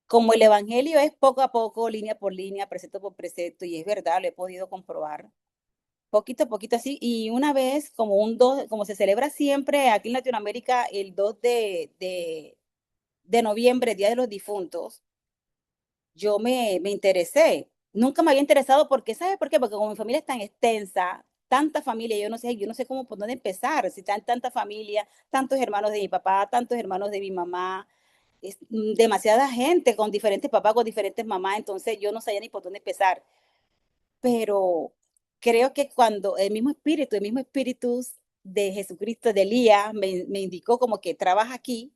Como el Evangelio es poco a poco, línea por línea, precepto por precepto, y es verdad, lo he podido comprobar, poquito a poquito así. Y una vez, como se celebra siempre aquí en Latinoamérica el 2 de noviembre, Día de los Difuntos, yo me interesé. Nunca me había interesado porque, ¿sabes por qué? Porque como mi familia es tan extensa, tanta familia, yo no sé cómo por dónde empezar, si tanta familia, tantos hermanos de mi papá, tantos hermanos de mi mamá, demasiada gente con diferentes papás, con diferentes mamás, entonces yo no sabía ni por dónde empezar. Pero creo que cuando el mismo espíritu de Jesucristo, de Elías, me indicó como que trabaja aquí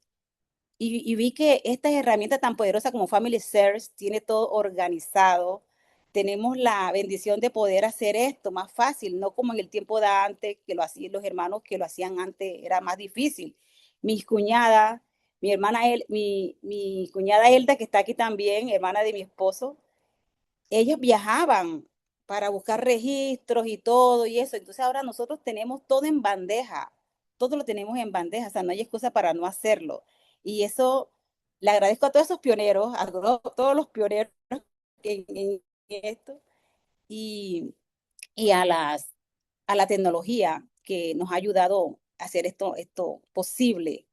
y vi que esta herramienta tan poderosa como Family Search tiene todo organizado. Tenemos la bendición de poder hacer esto más fácil, no como en el tiempo de antes, que lo hacían los hermanos que lo hacían antes, era más difícil. Mis cuñadas, mi cuñada Elda, que está aquí también, hermana de mi esposo, ellos viajaban para buscar registros y todo y eso. Entonces ahora nosotros tenemos todo en bandeja, todo lo tenemos en bandeja, o sea, no hay excusa para no hacerlo. Y eso le agradezco a todos esos pioneros, todos los pioneros en esto y, y a la tecnología que nos ha ayudado a hacer esto posible.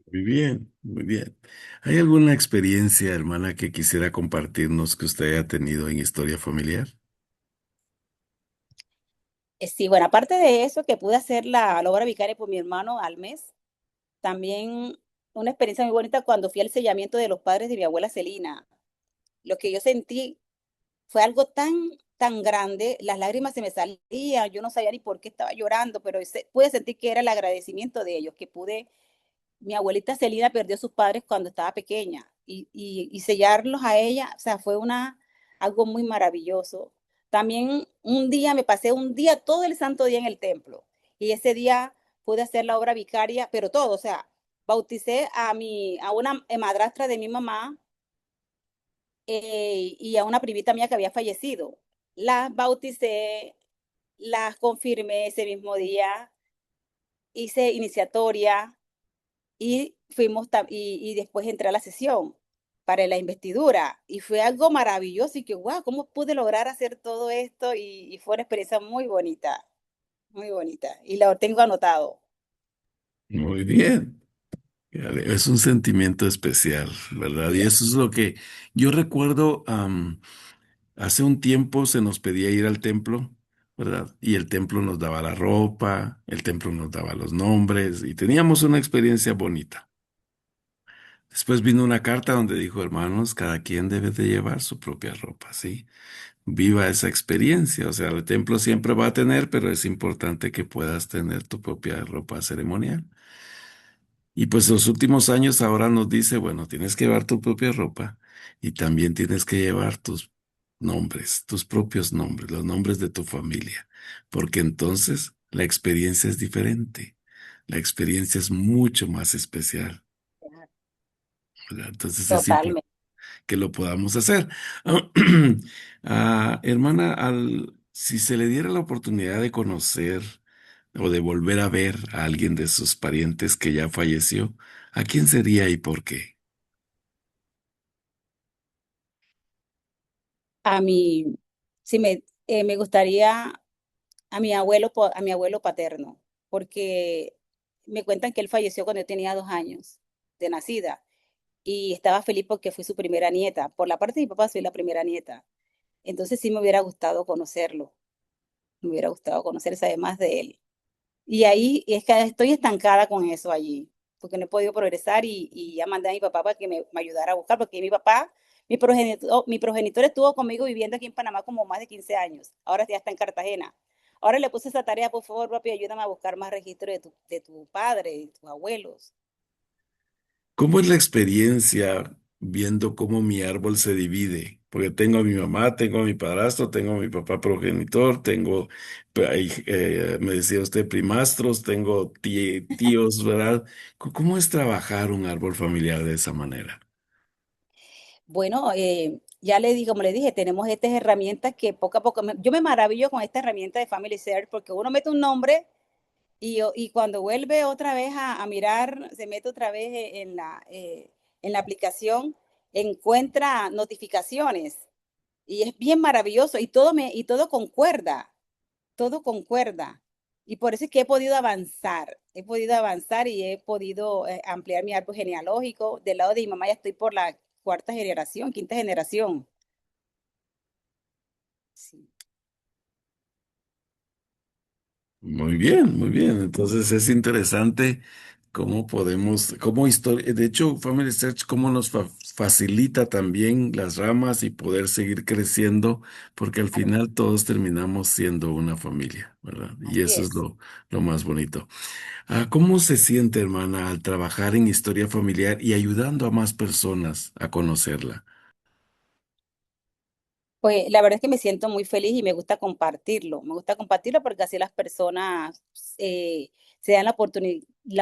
Muy bien, muy bien. ¿Hay alguna experiencia, hermana, que quisiera compartirnos que usted haya tenido en historia familiar? Sí, bueno, aparte de eso, que pude hacer la obra vicaria por mi hermano al mes. También una experiencia muy bonita cuando fui al sellamiento de los padres de mi abuela Celina. Lo que yo sentí fue algo tan grande, las lágrimas se me salían, yo no sabía ni por qué estaba llorando, pero pude sentir que era el agradecimiento de ellos, que mi abuelita Celina perdió a sus padres cuando estaba pequeña y sellarlos a ella, o sea, fue algo muy maravilloso. También un día me pasé un día, todo el santo día en el templo y ese día pude hacer la obra vicaria, pero todo, o sea, bauticé a una madrastra de mi mamá y a una primita mía que había fallecido. Las bauticé, las confirmé ese mismo día, hice iniciatoria, y después entré a la sesión para la investidura y fue algo maravilloso y que, wow, ¿cómo pude lograr hacer todo esto? Y fue una experiencia muy bonita y lo tengo anotado. Muy bien. Es un sentimiento especial, ¿verdad? Y Sí, eso es lo que yo recuerdo. Hace un tiempo se nos pedía ir al templo, ¿verdad? Y el templo nos daba la ropa, el templo nos daba los nombres y teníamos una experiencia bonita. Después vino una carta donde dijo, hermanos, cada quien debe de llevar su propia ropa, ¿sí? Viva esa experiencia, o sea, el templo siempre va a tener, pero es importante que puedas tener tu propia ropa ceremonial. Y pues los últimos años ahora nos dice, bueno, tienes que llevar tu propia ropa y también tienes que llevar tus nombres, tus propios nombres, los nombres de tu familia, porque entonces la experiencia es diferente, la experiencia es mucho más especial, ¿verdad? Entonces es importante totalmente. que lo podamos hacer. Hermana, si se le diera la oportunidad de conocer o de volver a ver a alguien de sus parientes que ya falleció, ¿a quién sería y por qué? A mí, sí me gustaría a mi abuelo paterno, porque me cuentan que él falleció cuando yo tenía 2 años de nacida y estaba feliz porque fui su primera nieta. Por la parte de mi papá soy la primera nieta. Entonces sí me hubiera gustado conocerlo, me hubiera gustado conocer, saber más de él. Y ahí es que estoy estancada con eso allí, porque no he podido progresar y ya mandé a mi papá para que me ayudara a buscar, porque mi papá, mi progenitor estuvo conmigo viviendo aquí en Panamá como más de 15 años, ahora ya está en Cartagena. Ahora le puse esa tarea, por favor, papi, ayúdame a buscar más registro de tu padre, de tus abuelos. ¿Cómo es la experiencia viendo cómo mi árbol se divide? Porque tengo a mi mamá, tengo a mi padrastro, tengo a mi papá progenitor, tengo, me decía usted, primastros, tengo tíos, ¿verdad? ¿Cómo es trabajar un árbol familiar de esa manera? Bueno, ya le dije, como le dije, tenemos estas herramientas que poco a poco, yo me maravillo con esta herramienta de Family Search porque uno mete un nombre y cuando vuelve otra vez a mirar, se mete otra vez en la aplicación, encuentra notificaciones Y es bien maravilloso y todo concuerda, todo concuerda. Y por eso es que he podido avanzar y he podido ampliar mi árbol genealógico. Del lado de mi mamá ya estoy por la cuarta generación, quinta generación. Sí. Muy bien, muy bien. Entonces es interesante cómo podemos, cómo historia, de hecho, Family Search, cómo nos facilita también las ramas y poder seguir creciendo, porque al Claro, final todos terminamos siendo una familia, ¿verdad? Y así eso es es. lo más bonito. ¿Cómo se siente, hermana, al trabajar en historia familiar y ayudando a más personas a conocerla? Pues la verdad es que me siento muy feliz y me gusta compartirlo. Me gusta compartirlo porque así las personas se dan la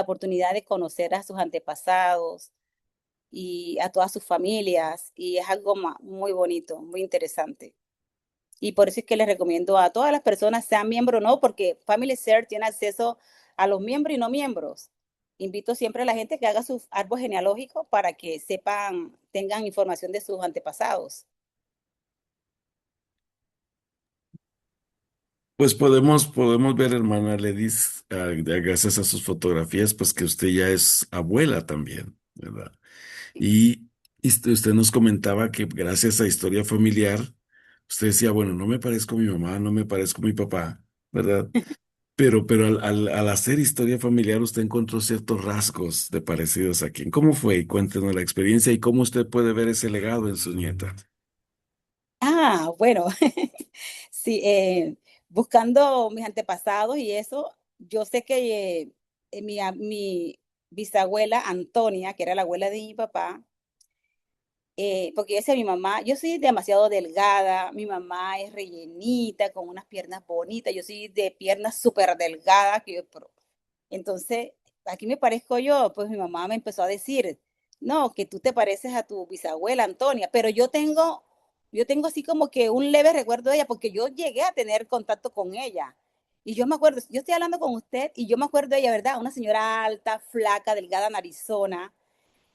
oportunidad de conocer a sus antepasados y a todas sus familias y es algo muy bonito, muy interesante. Y por eso es que les recomiendo a todas las personas, sean miembros o no, porque Family Share tiene acceso a los miembros y no miembros. Invito siempre a la gente que haga su árbol genealógico para que sepan, tengan información de sus antepasados. Pues podemos ver, hermana Ledis, gracias a sus fotografías, pues que usted ya es abuela también, ¿verdad? Y, usted nos comentaba que gracias a historia familiar, usted decía, bueno, no me parezco a mi mamá, no me parezco a mi papá, ¿verdad? Pero al hacer historia familiar, usted encontró ciertos rasgos de parecidos a quién. ¿Cómo fue? Y cuéntenos la experiencia y cómo usted puede ver ese legado en sus nietas. Bueno, sí, buscando mis antepasados y eso, yo sé que mi bisabuela Antonia, que era la abuela de mi papá, porque yo decía mi mamá, yo soy demasiado delgada, mi mamá es rellenita, con unas piernas bonitas, yo soy de piernas súper delgadas, entonces, aquí me parezco yo, pues mi mamá me empezó a decir, no, que tú te pareces a tu bisabuela Antonia, pero yo tengo así como que un leve recuerdo de ella, porque yo llegué a tener contacto con ella. Y yo me acuerdo, yo estoy hablando con usted y yo me acuerdo de ella, ¿verdad? Una señora alta, flaca, delgada, narizona.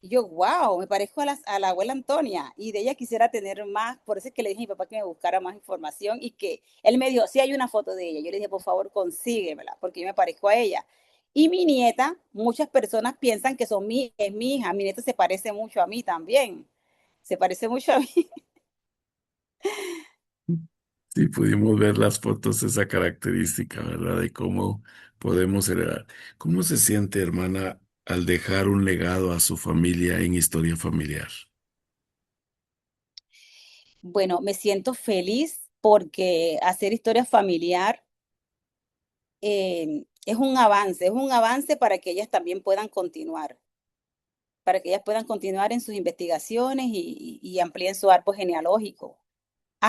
Y yo, wow, me parezco a la abuela Antonia y de ella quisiera tener más, por eso es que le dije a mi papá que me buscara más información y que él me dijo, sí hay una foto de ella. Yo le dije, por favor, consíguemela, porque yo me parezco a ella. Y mi nieta, muchas personas piensan que es mi hija, mi nieta se parece mucho a mí también, se parece mucho a mí. Sí, pudimos ver las fotos, esa característica, ¿verdad? De cómo podemos heredar. ¿Cómo se siente, hermana, al dejar un legado a su familia en historia familiar? Bueno, me siento feliz porque hacer historia familiar es un avance para que ellas también puedan continuar. Para que ellas puedan continuar en sus investigaciones y amplíen su árbol genealógico.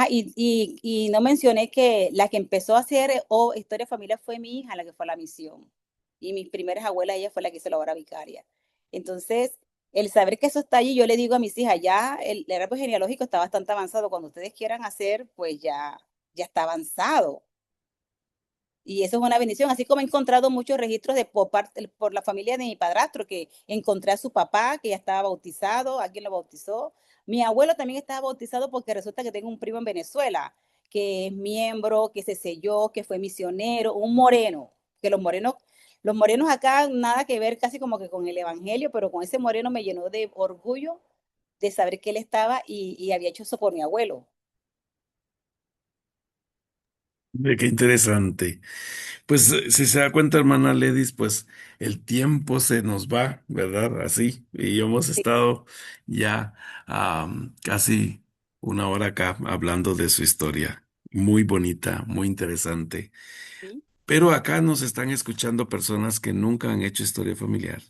Y no mencioné que la que empezó a hacer historia familiar fue mi hija, la que fue a la misión. Y mis primeras abuelas, ella fue la que hizo la obra vicaria. Entonces, el saber que eso está allí, yo le digo a mis hijas, ya el árbol genealógico está bastante avanzado. Cuando ustedes quieran hacer, pues ya está avanzado. Y eso es una bendición, así como he encontrado muchos registros por la familia de mi padrastro, que encontré a su papá, que ya estaba bautizado, alguien lo bautizó. Mi abuelo también estaba bautizado porque resulta que tengo un primo en Venezuela, que es miembro, que se selló, que fue misionero, un moreno, que los morenos acá nada que ver casi como que con el evangelio, pero con ese moreno me llenó de orgullo de saber que él estaba y había hecho eso por mi abuelo. Qué interesante. Pues si se da cuenta, hermana Ledis, pues el tiempo se nos va, ¿verdad? Así. Y hemos estado ya casi una hora acá hablando de su historia. Muy bonita, muy interesante. Sí. Pero acá nos están escuchando personas que nunca han hecho historia familiar,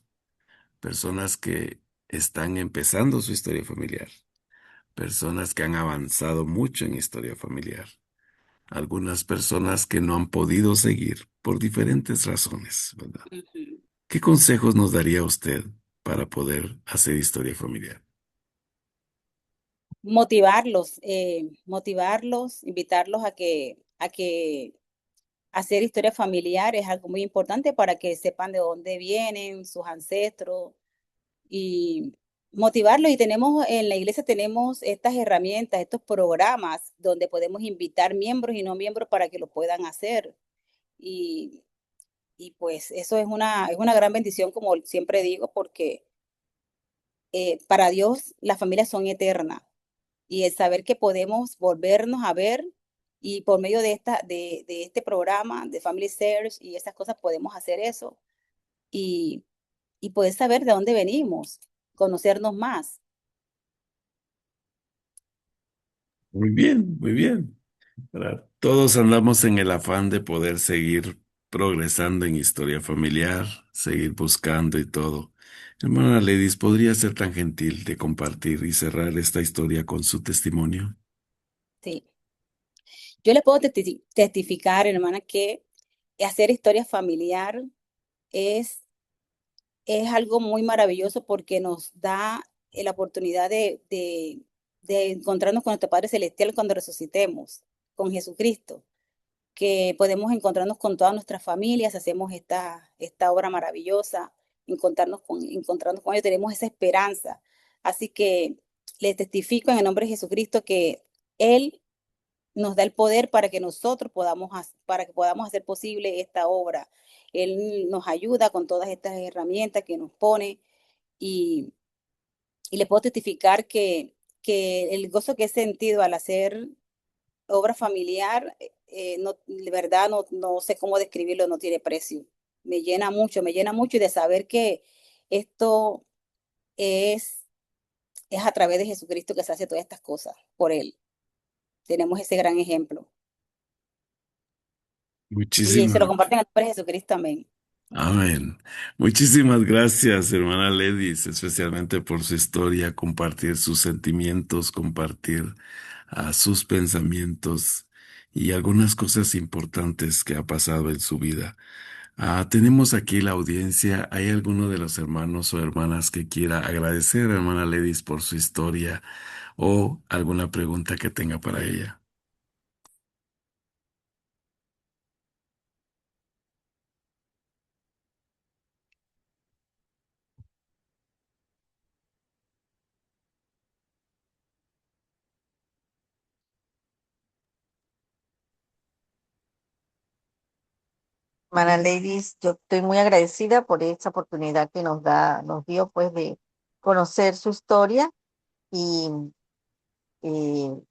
personas que están empezando su historia familiar, personas que han avanzado mucho en historia familiar, algunas personas que no han podido seguir por diferentes razones, ¿verdad? Ujú. ¿Qué consejos nos daría usted para poder hacer historia familiar? Motivarlos, invitarlos a que hacer historia familiar es algo muy importante para que sepan de dónde vienen sus ancestros y motivarlo, y tenemos en la iglesia tenemos estas herramientas, estos programas donde podemos invitar miembros y no miembros para que lo puedan hacer. Y, y pues eso es una gran bendición, como siempre digo, porque para Dios las familias son eternas, y el saber que podemos volvernos a ver, y por medio de este programa de Family Search y esas cosas podemos hacer eso, y, y poder saber de dónde venimos, conocernos más. Muy bien, muy bien. ¿Verdad? Todos andamos en el afán de poder seguir progresando en historia familiar, seguir buscando y todo. Hermana Ledis, ¿podría ser tan gentil de compartir y cerrar esta historia con su testimonio? Sí. Yo le puedo testificar, hermana, que hacer historia familiar es, es algo muy maravilloso, porque nos da la oportunidad de encontrarnos con nuestro Padre Celestial cuando resucitemos, con Jesucristo, que podemos encontrarnos con todas nuestras familias, hacemos esta obra maravillosa, encontrarnos con ellos, tenemos esa esperanza. Así que le testifico en el nombre de Jesucristo que Él nos da el poder para que nosotros para que podamos hacer posible esta obra. Él nos ayuda con todas estas herramientas que nos pone, y, y le puedo testificar que el gozo que he sentido al hacer obra familiar, no, de verdad no sé cómo describirlo, no tiene precio. Me llena mucho, y de saber que esto es, es a través de Jesucristo que se hace todas estas cosas, por Él. Tenemos ese gran ejemplo. Y se lo Muchísimas, comparten a nombre de Jesucristo, amén. amén. Muchísimas gracias, hermana Ledis, especialmente por su historia, compartir sus sentimientos, compartir sus pensamientos y algunas cosas importantes que ha pasado en su vida. Tenemos aquí la audiencia. ¿Hay alguno de los hermanos o hermanas que quiera agradecer a hermana Ledis por su historia o alguna pregunta que tenga para ella? Hermana Ladies, yo estoy muy agradecida por esta oportunidad que nos dio pues de conocer su historia y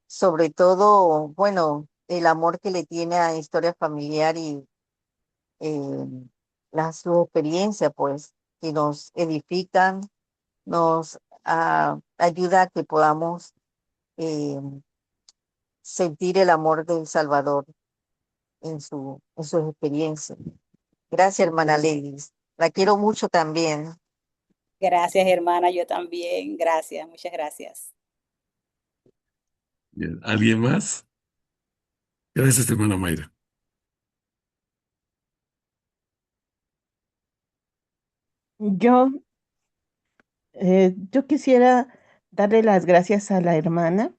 sobre todo, bueno, el amor que le tiene a Historia Familiar y eh, su experiencia pues que nos edifican, nos ayuda a que podamos eh, sentir el amor del Salvador en sus experiencias. Gracias, hermana Ladies. La quiero mucho también. Gracias, hermana, yo también. Gracias, muchas gracias. Bien. ¿Alguien más? Gracias, hermana Mayra. Yo, yo quisiera darle las gracias a la hermana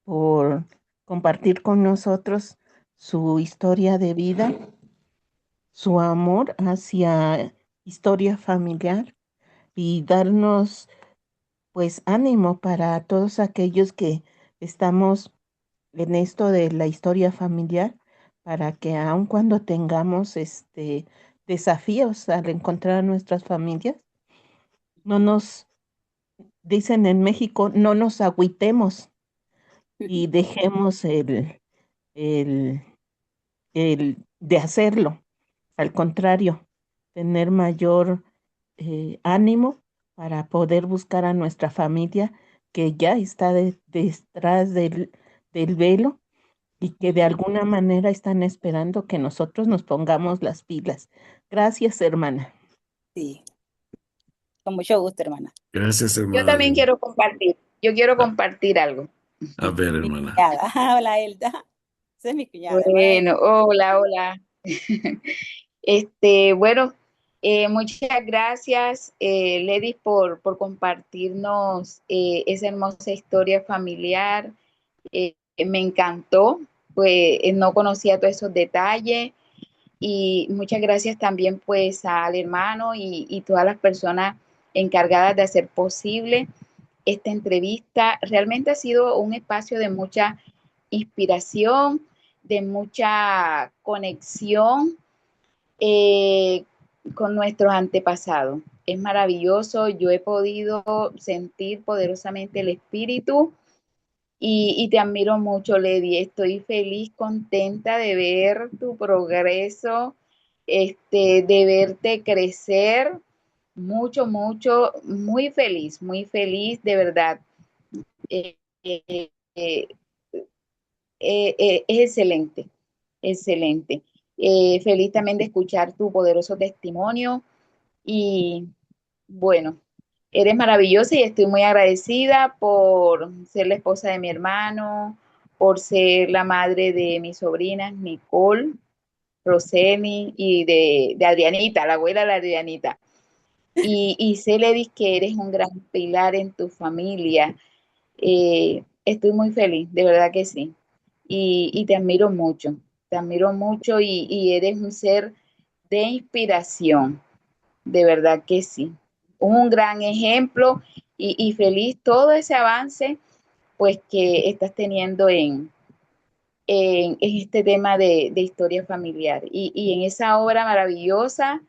por compartir con nosotros su historia de vida, su amor hacia historia familiar, y darnos pues ánimo para todos aquellos que estamos en esto de la historia familiar, para que aun cuando tengamos desafíos al encontrar a nuestras familias, no nos, dicen en México, no nos agüitemos y dejemos el, el de hacerlo. Al contrario, tener mayor ánimo para poder buscar a nuestra familia que ya está detrás del velo, y que de alguna manera están esperando que nosotros nos pongamos las pilas. Gracias, hermana. Sí, con mucho gusto, hermana. Gracias, Yo hermana también Ledis. quiero compartir. Yo quiero A, compartir algo. a ver, Mi hermana. cuñada. Hola, Elda. Esa es mi cuñada, hermana Elda. Bueno, hola, hola. Bueno, muchas gracias, Ledis, por compartirnos esa hermosa historia familiar. Me encantó, pues no conocía todos esos detalles, y muchas gracias también pues al hermano y todas las personas encargadas de hacer posible esta entrevista. Realmente ha sido un espacio de mucha inspiración, de mucha conexión con nuestros antepasados. Es maravilloso, yo he podido sentir poderosamente el espíritu y te admiro mucho, Lady. Estoy feliz, contenta de ver tu progreso, de verte crecer mucho, mucho, muy feliz, de verdad. Eh, eh, eh, es excelente, excelente. Feliz también de escuchar tu poderoso testimonio y bueno, eres maravillosa y estoy muy agradecida por ser la esposa de mi hermano, por ser la madre de mis sobrinas, Nicole, Roseni y de Adrianita, la abuela de Adrianita. Y sé, Ledis, que eres un gran pilar en tu familia. Estoy muy feliz, de verdad que sí. Y te admiro mucho y eres un ser de inspiración, de verdad que sí. Un gran ejemplo y feliz todo ese avance pues que estás teniendo en este tema de historia familiar y en esa obra maravillosa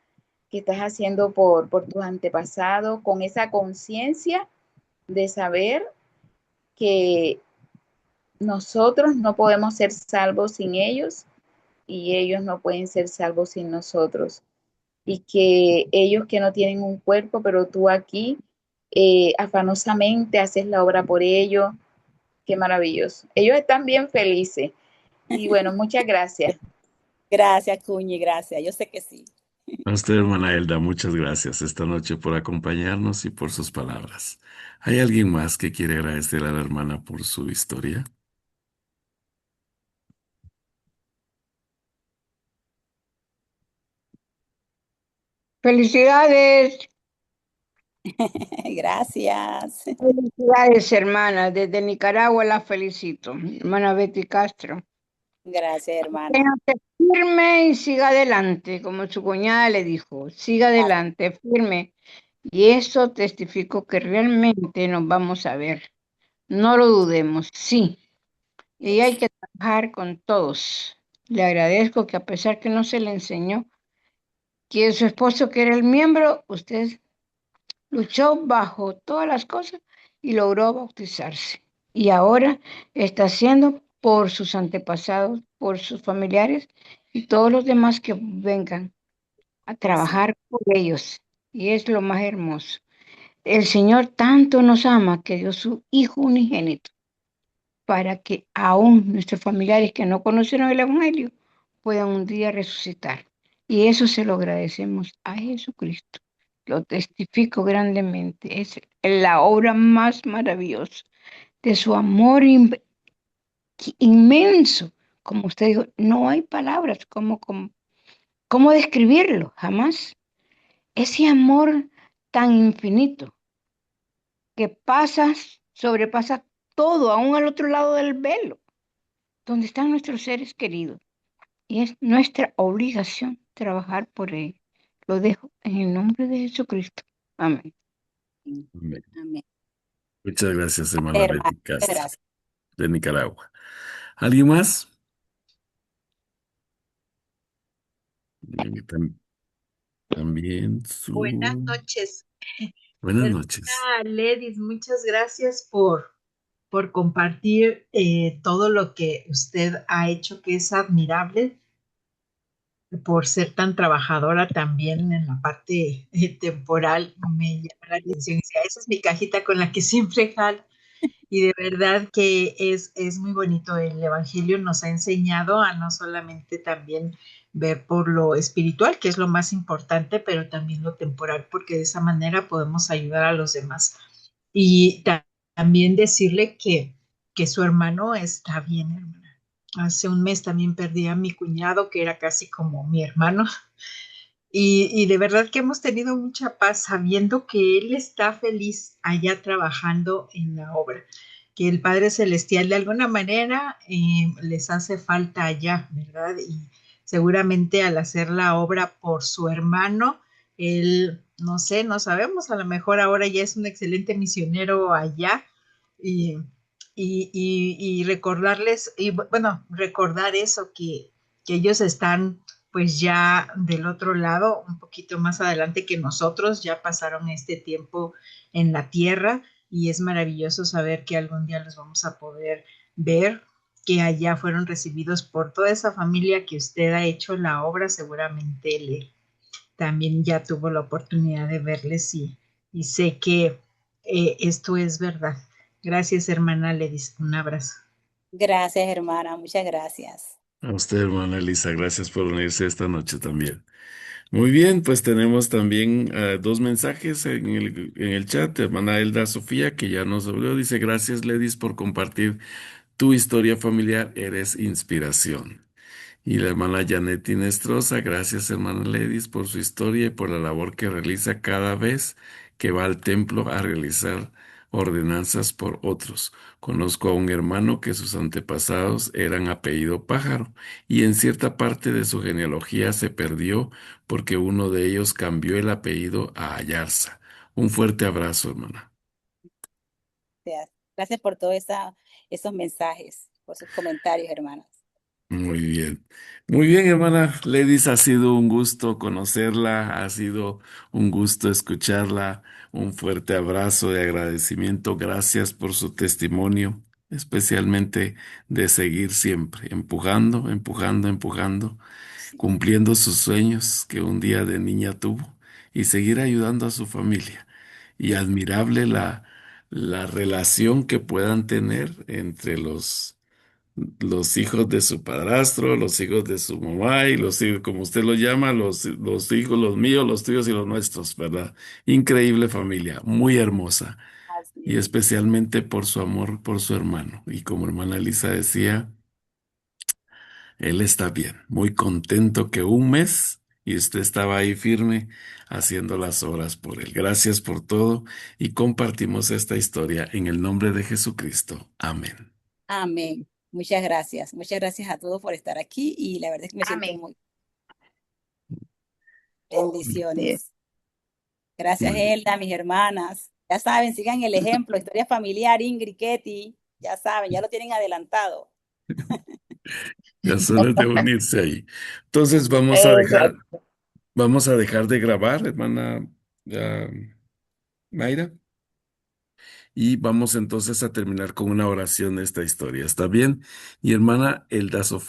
que estás haciendo por tus antepasados, con esa conciencia de saber que nosotros no podemos ser salvos sin ellos y ellos no pueden ser salvos sin nosotros. Y que ellos que no tienen un cuerpo, pero tú aquí afanosamente haces la obra por ellos. Qué maravilloso. Ellos están bien felices. Y bueno, muchas gracias. Gracias, Cuñi, gracias. Yo sé que sí. A usted, hermana Elda, muchas gracias esta noche por acompañarnos y por sus palabras. ¿Hay alguien más que quiere agradecer a la hermana por su historia? Felicidades, Gracias. felicidades, hermana. Desde Nicaragua la felicito, hermana Betty Castro. Gracias, hermana. Manténgase firme y siga adelante, como su cuñada le dijo, siga adelante, firme. Y eso testifico que realmente nos vamos a ver. No lo dudemos, sí. Y hay que trabajar con todos. Le agradezco que a pesar que no se le enseñó que su esposo, que era el miembro, usted luchó bajo todas las cosas y logró bautizarse. Y ahora está haciendo por sus antepasados, por sus familiares y todos los demás que vengan a trabajar por ellos. Y es lo más hermoso. El Señor tanto nos ama que dio su Hijo unigénito para que aún nuestros familiares que no conocieron el Evangelio puedan un día resucitar. Y eso se lo agradecemos a Jesucristo. Lo testifico grandemente. Es la obra más maravillosa de su amor inmenso. Como usted dijo, no hay palabras cómo describirlo, jamás. Ese amor tan infinito que pasa, sobrepasa todo, aún al otro lado del velo, donde están nuestros seres queridos. Y es nuestra obligación trabajar por él. Lo dejo en el nombre de Jesucristo. Amén. Amén. Amén. Muchas gracias, hermana Hermana, Betty Castro, gracias. de Nicaragua. ¿Alguien más? También Buenas su... noches. Buenas noches. Hermana Ledis, muchas gracias por compartir todo lo que usted ha hecho, que es admirable, por ser tan trabajadora también en la parte temporal. Me llama la atención. Y decía, esa es mi cajita con la que siempre jalo. Y de verdad que es muy bonito. El Evangelio nos ha enseñado a no solamente también ver por lo espiritual, que es lo más importante, pero también lo temporal, porque de esa manera podemos ayudar a los demás. Y también decirle que su hermano está bien, hermana. Hace un mes también perdí a mi cuñado, que era casi como mi hermano, y de verdad que hemos tenido mucha paz sabiendo que Él está feliz allá trabajando en la obra, que el Padre Celestial de alguna manera les hace falta allá, ¿verdad? Y seguramente al hacer la obra por su hermano, Él no sé, no sabemos, a lo mejor ahora ya es un excelente misionero allá y, y recordarles, y bueno, recordar eso, que ellos están pues ya del otro lado, un poquito más adelante que nosotros, ya pasaron este tiempo en la tierra y es maravilloso saber que algún día los vamos a poder ver, que allá fueron recibidos por toda esa familia que usted ha hecho la obra, seguramente le también ya tuvo la oportunidad de verles y sé que esto es verdad. Gracias, hermana Ledis. Un abrazo. Gracias, hermana, muchas gracias. A usted, hermana Elisa, gracias por unirse esta noche también. Muy bien, pues tenemos también dos mensajes en el chat. Hermana Elda Sofía, que ya nos habló, dice: gracias, Ledis, por compartir tu historia familiar, eres inspiración. Y la hermana Janet Inestrosa: gracias, hermana Ledis, por su historia y por la labor que realiza cada vez que va al templo a realizar ordenanzas por otros. Conozco a un hermano que sus antepasados eran apellido Pájaro y en cierta parte de su genealogía se perdió porque uno de ellos cambió el apellido a Ayarza. Un fuerte abrazo, hermana. Gracias por todos esos mensajes, por sus comentarios, hermanos. Muy bien. Muy bien, hermana Ledis, ha sido un gusto conocerla, ha sido un gusto escucharla. Un fuerte abrazo de agradecimiento. Gracias por su testimonio, especialmente de seguir siempre empujando, empujando, empujando, Sí, cumpliendo sus sueños que un día de niña tuvo y seguir ayudando a su familia. Y admirable la relación que puedan tener entre los hijos de su padrastro, los hijos de su mamá y los hijos, como usted los llama, los hijos, los míos, los tuyos y los nuestros, ¿verdad? Increíble familia, muy hermosa así y es. especialmente por su amor por su hermano. Y como hermana Lisa decía, él está bien, muy contento que un mes y usted estaba ahí firme haciendo las obras por él. Gracias por todo y compartimos esta historia en el nombre de Jesucristo. Amén. Amén. Muchas gracias. Muchas gracias a todos por estar aquí y la verdad es que me siento Amén. muy Sí. bendiciones. Gracias, Muy bien. Elda, mis hermanas. Ya saben, sigan el ejemplo, historia familiar, Ingrid, Ketty, ya saben, ya lo tienen adelantado. Ya solo es de unirse ahí. Entonces Exacto. vamos a dejar de grabar, hermana ah, Mayra, y vamos entonces a terminar con una oración de esta historia. ¿Está bien? Y hermana Elda Sofía.